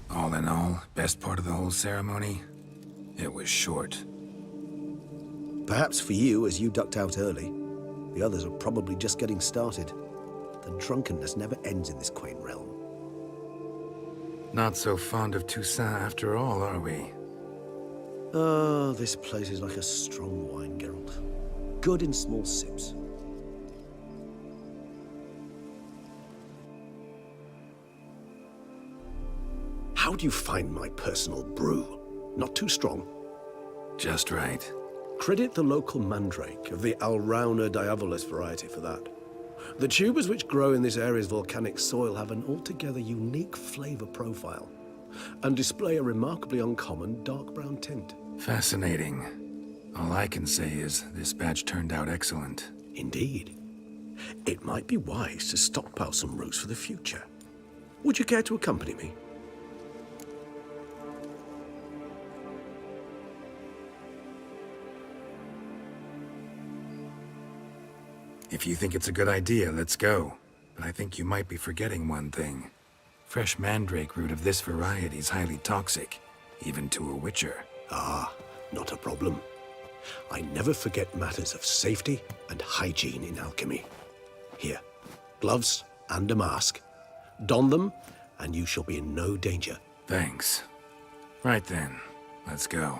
Speaker 3: All in all, best part of the whole ceremony? It was short.
Speaker 8: Perhaps for you, as you ducked out early. The others are probably just getting started. The drunkenness never ends in this quaint realm.
Speaker 3: Not so fond of Toussaint after all, are we?
Speaker 8: Oh, this place is like a strong wine, Geralt. Good in small sips. How do you find my personal brew? Not too strong?
Speaker 3: Just right.
Speaker 8: Credit the local mandrake of the Alrauna diavolis variety for that. The tubers which grow in this area's volcanic soil have an altogether unique flavor profile and display a remarkably uncommon dark brown tint.
Speaker 3: Fascinating. All I can say is this batch turned out excellent.
Speaker 8: Indeed. It might be wise to stockpile some roots for the future. Would you care to accompany me?
Speaker 3: If you think it's a good idea, let's go. But I think you might be forgetting one thing. Fresh mandrake root of this variety is highly toxic, even to a witcher.
Speaker 8: Ah, not a problem. I never forget matters of safety and hygiene in alchemy. Here, gloves and a mask. Don them, and you shall be in no danger.
Speaker 3: Thanks. Right then, let's go.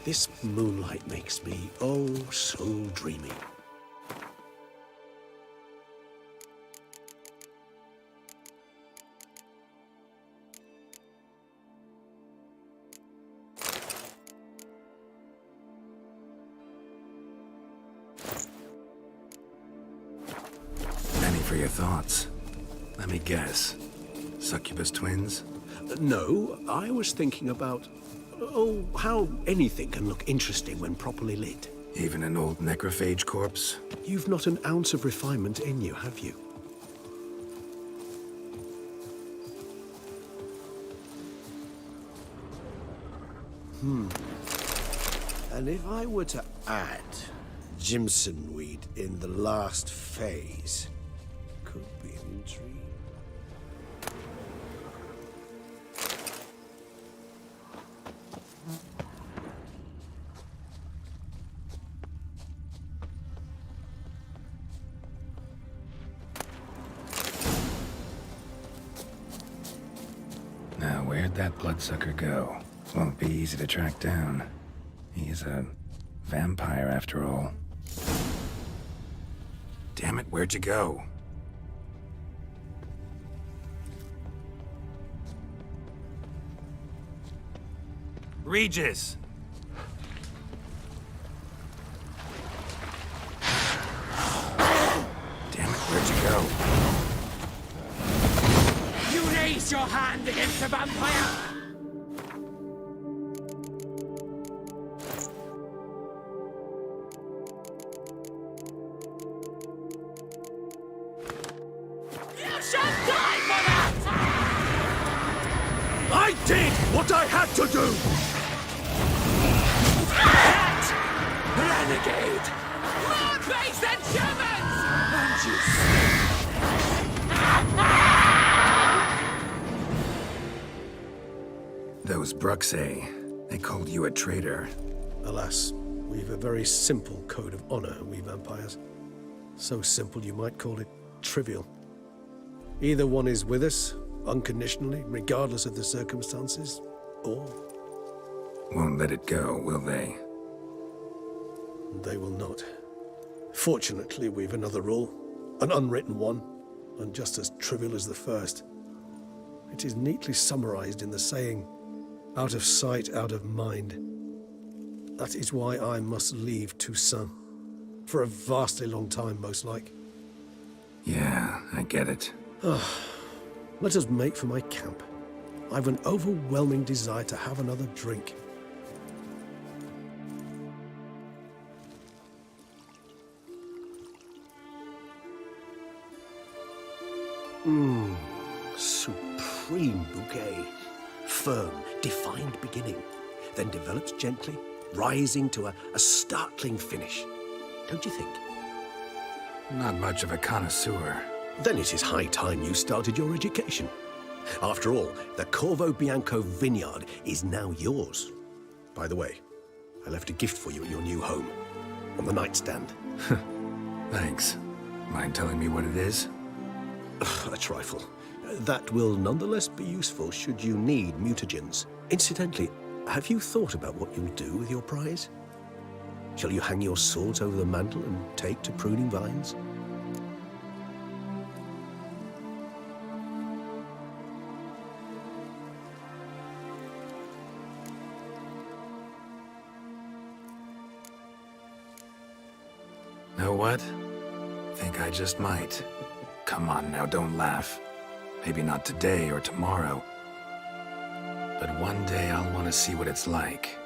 Speaker 8: This moonlight makes me, oh, so dreamy.
Speaker 3: Many for your thoughts. Let me guess. Succubus twins?
Speaker 8: No, I was thinking about... oh, how anything can look interesting when properly lit.
Speaker 3: Even an old necrophage corpse?
Speaker 8: You've not an ounce of refinement in you, have you? And if I were to add Jimson weed in the last phase, could be an intrigue.
Speaker 3: Now, where'd that bloodsucker go? Won't be easy to track down. He's a vampire after all. Damn it, where'd you go? Regis! Damn it, where'd you go?
Speaker 5: You raise your hand against the vampire! You shall die for that!
Speaker 8: I did what I had to do!
Speaker 5: Renegade! More base than humans! And you...
Speaker 3: Those Bruxay, they called you a traitor.
Speaker 8: Alas, we've a very simple code of honor, we vampires. So simple you might call it trivial. Either one is with us, unconditionally, regardless of the circumstances, or...
Speaker 3: Won't let it go, will they?
Speaker 8: They will not. Fortunately, we've another rule, an unwritten one, and just as trivial as the first. It is neatly summarized in the saying, out of sight, out of mind. That is why I must leave Toussaint. For a vastly long time, most like.
Speaker 3: Yeah, I get it.
Speaker 8: Let us make for my camp. I've an overwhelming desire to have another drink. Supreme bouquet. Firm, defined beginning, then develops gently, rising to a startling finish. Don't you think?
Speaker 3: Not much of a connoisseur.
Speaker 8: Then it is high time you started your education. After all, the Corvo Bianco vineyard is now yours. By the way, I left a gift for you at your new home, on the nightstand.
Speaker 3: Thanks. Mind telling me what it is?
Speaker 8: A trifle. That will nonetheless be useful should you need mutagens. Incidentally, have you thought about what you'll do with your prize? Shall you hang your swords over the mantle and take to pruning vines?
Speaker 3: Know what? Think I just might. Come on now, don't laugh. Maybe not today or tomorrow. But one day I'll want to see what it's like.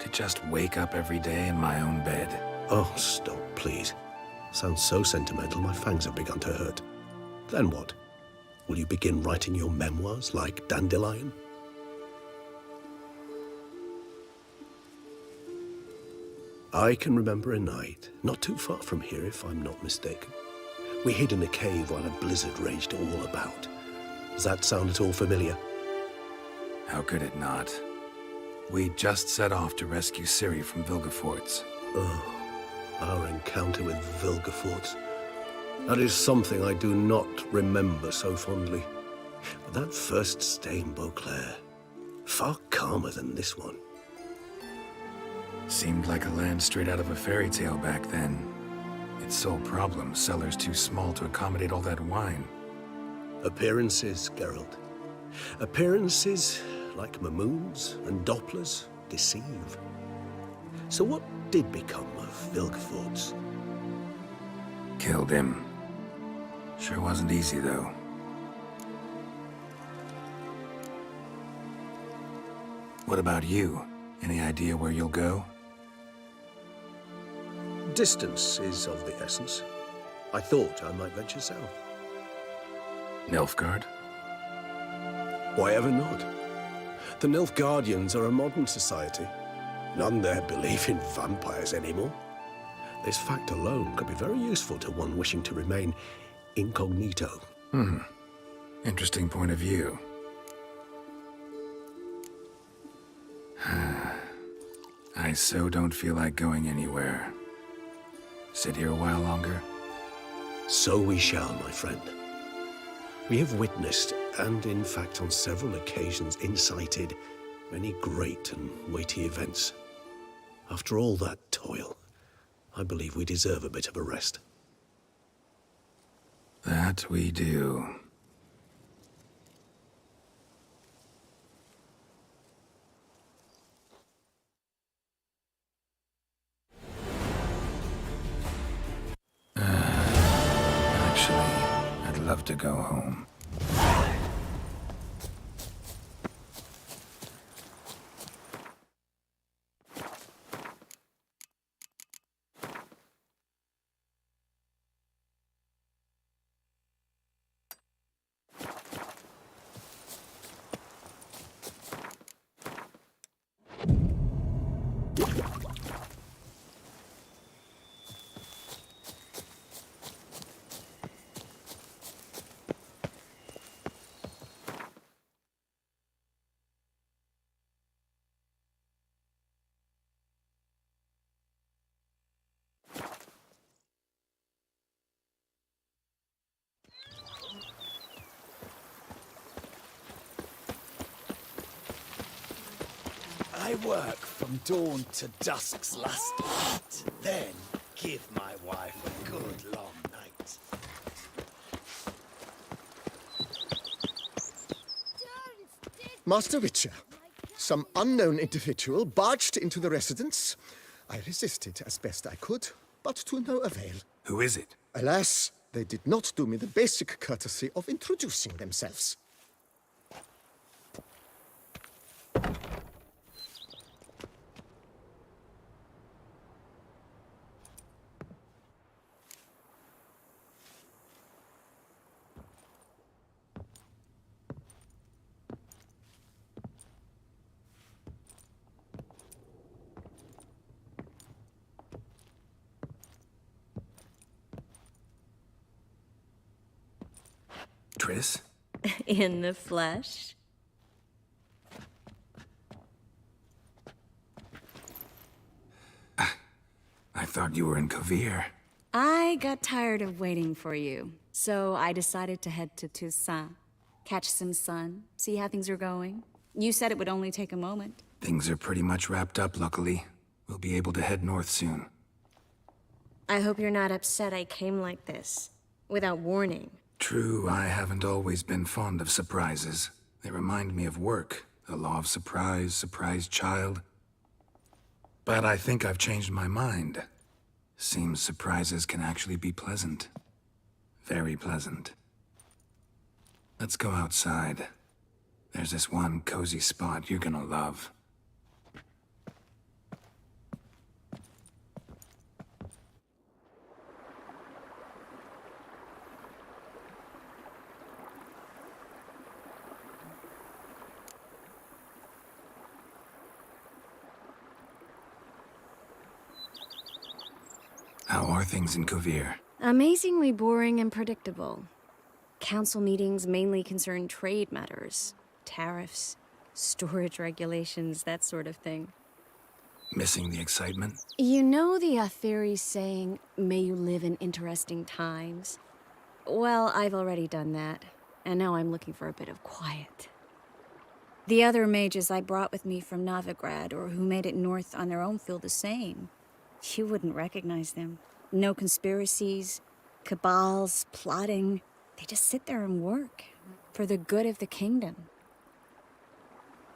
Speaker 3: To just wake up every day in my own bed.
Speaker 8: Oh, stop, please. Sounds so sentimental, my fangs have begun to hurt. Then what? Will you begin writing your memoirs like Dandelion? I can remember a night, not too far from here if I'm not mistaken. We hid in a cave while a blizzard raged all about. Does that sound at all familiar?
Speaker 3: How could it not? We just set off to rescue Ciri from Vilgefortz.
Speaker 8: Oh, our encounter with Vilgefortz. That is something I do not remember so fondly. But that first stay in Beauclair, far calmer than this one.
Speaker 3: Seemed like a land straight out of a fairy tale back then. Its sole problem, cellars too small to accommodate all that wine.
Speaker 8: Appearances, Geralt. Appearances, like Mamoons and Dopplers, deceive. So what did become of Vilgefortz?
Speaker 3: Killed him. Sure wasn't easy, though. What about you? Any idea where you'll go?
Speaker 8: Distance is of the essence. I thought I might venture south.
Speaker 3: Nilfgaard?
Speaker 8: Why ever not? The Nilfgaardians are a modern society. None there believe in vampires anymore. This fact alone could be very useful to one wishing to remain incognito.
Speaker 3: Interesting point of view. I so don't feel like going anywhere. Sit here a while longer?
Speaker 8: So we shall, my friend. We have witnessed, and in fact on several occasions incited, many great and weighty events. After all that toil, I believe we deserve a bit of a rest.
Speaker 3: That we do. Actually, I'd love to go home.
Speaker 11: my work from dawn to dusk's last night. Then give my wife a good long night.
Speaker 16: Master Witcher, some unknown individual barged into the residence. I resisted as best I could, but to no avail.
Speaker 3: Who is it?
Speaker 16: Alas, they did not do me the basic courtesy of introducing themselves.
Speaker 3: Triss?
Speaker 17: In the flesh?
Speaker 3: I thought you were in Kovir.
Speaker 17: I got tired of waiting for you, so I decided to head to Toussaint. Catch some sun, see how things are going. You said it would only take a moment.
Speaker 3: Things are pretty much wrapped up, luckily. We'll be able to head north soon.
Speaker 17: I hope you're not upset I came like this, without warning.
Speaker 3: True, I haven't always been fond of surprises. They remind me of work, the law of surprise, surprise child. But I think I've changed my mind. Seems surprises can actually be pleasant. Very pleasant. Let's go outside. There's this one cozy spot you're gonna love. How are things in Kovir?
Speaker 17: Amazingly boring and predictable. Council meetings mainly concern trade matters, tariffs, storage regulations, that sort of thing.
Speaker 3: Missing the excitement?
Speaker 17: You know the Aetheri's saying, may you live in interesting times? Well, I've already done that, and now I'm looking for a bit of quiet. The other mages I brought with me from Novigrad, or who made it north on their own, feel the same. You wouldn't recognize them. No conspiracies, cabals, plotting. They just sit there and work, for the good of the kingdom.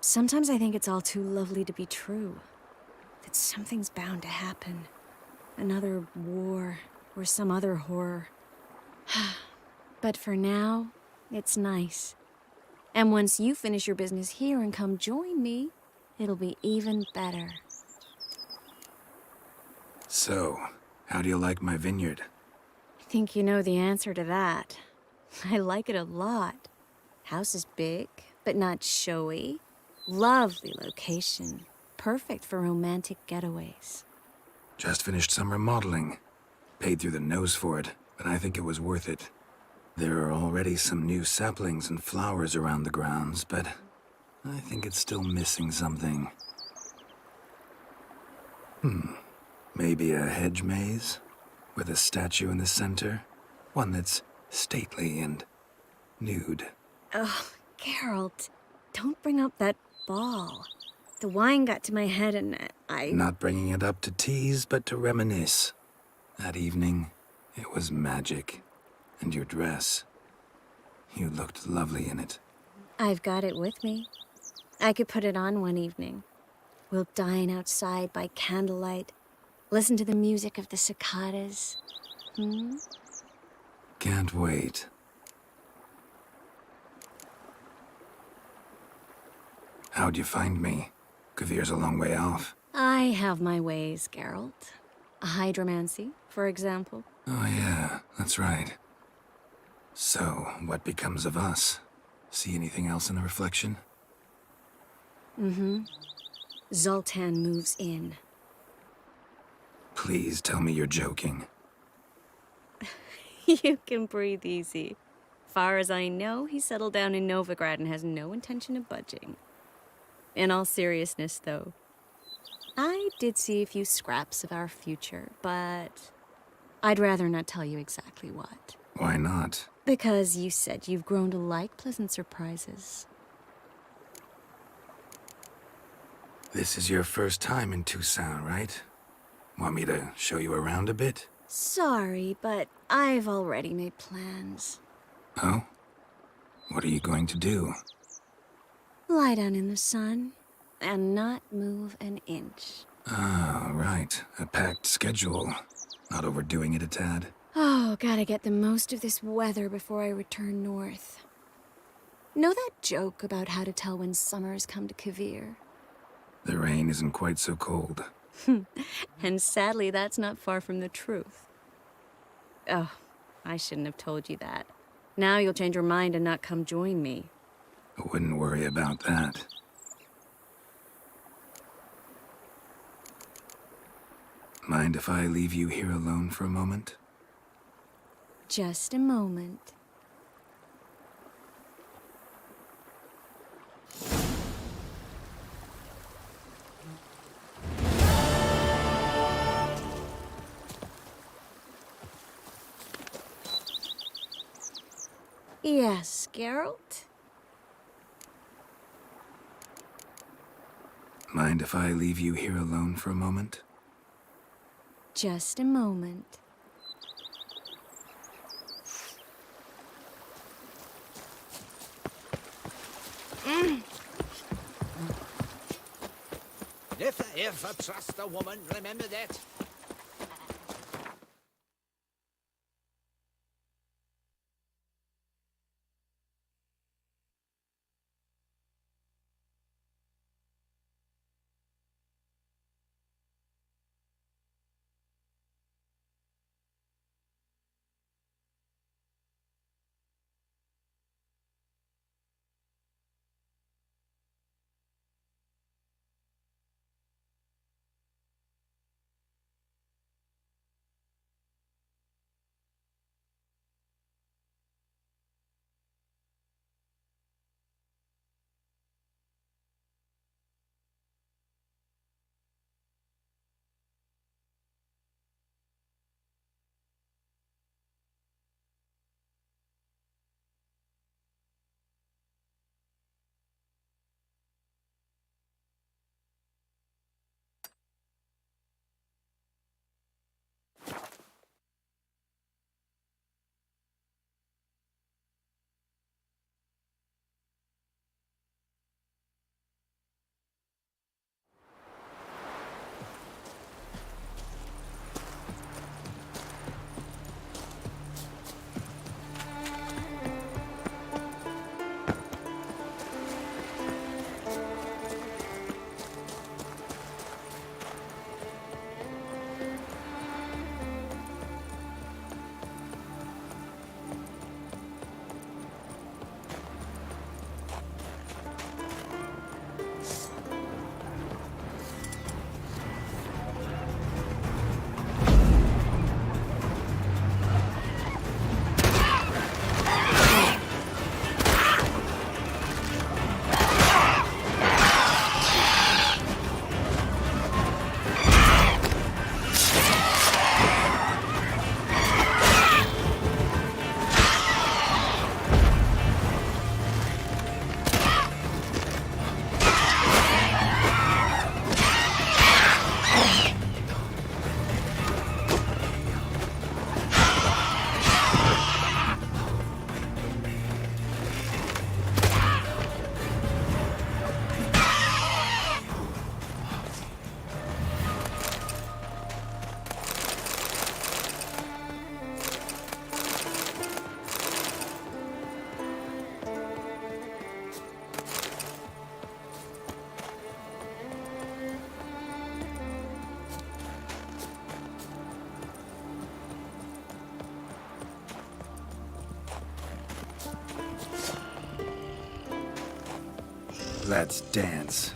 Speaker 17: Sometimes I think it's all too lovely to be true. That something's bound to happen. Another war, or some other horror. But for now, it's nice. And once you finish your business here and come join me, it'll be even better.
Speaker 3: So, how do you like my vineyard?
Speaker 17: I think you know the answer to that. I like it a lot. House is big, but not showy. Lovely location. Perfect for romantic getaways.
Speaker 3: Just finished some remodeling. Paid through the nose for it, but I think it was worth it. There are already some new saplings and flowers around the grounds, but I think it's still missing something. Maybe a hedge maze? With a statue in the center? One that's stately and nude.
Speaker 17: Oh, Geralt, don't bring up that ball. The wine got to my head and I...
Speaker 3: Not bringing it up to tease, but to reminisce. That evening, it was magic. And your dress. You looked lovely in it.
Speaker 17: I've got it with me. I could put it on one evening. We'll dine outside by candlelight. Listen to the music of the cicadas.
Speaker 3: Can't wait. How'd you find me? Kovir's a long way off.
Speaker 17: I have my ways, Geralt. Hydromancy, for example.
Speaker 3: Oh yeah, that's right. So, what becomes of us? See anything else in the reflection?
Speaker 17: Zoltan moves in.
Speaker 3: Please tell me you're joking.
Speaker 17: You can breathe easy. Far as I know, he settled down in Novigrad and has no intention of budging. In all seriousness, though, I did see a few scraps of our future, but I'd rather not tell you exactly what.
Speaker 3: Why not?
Speaker 17: Because you said you've grown to like pleasant surprises.
Speaker 3: This is your first time in Tucson, right? Want me to show you around a bit?
Speaker 17: Sorry, but I've already made plans.
Speaker 3: Oh? What are you going to do?
Speaker 17: Lie down in the sun and not move an inch.
Speaker 3: Ah, right. A packed schedule. Not overdoing it a tad.
Speaker 17: Oh, gotta get the most of this weather before I return north. Know that joke about how to tell when summer's come to Kavir?
Speaker 3: The rain isn't quite so cold.
Speaker 17: And sadly, that's not far from the truth. Oh, I shouldn't have told you that. Now you'll change your mind and not come join me.
Speaker 3: I wouldn't worry about that. Mind if I leave you here alone for a moment?
Speaker 17: Just a moment. Yes, Geralt?
Speaker 3: Mind if I leave you here alone for a moment?
Speaker 17: Just a moment.
Speaker 7: Never ever trust a woman, remember that?
Speaker 3: Let's dance.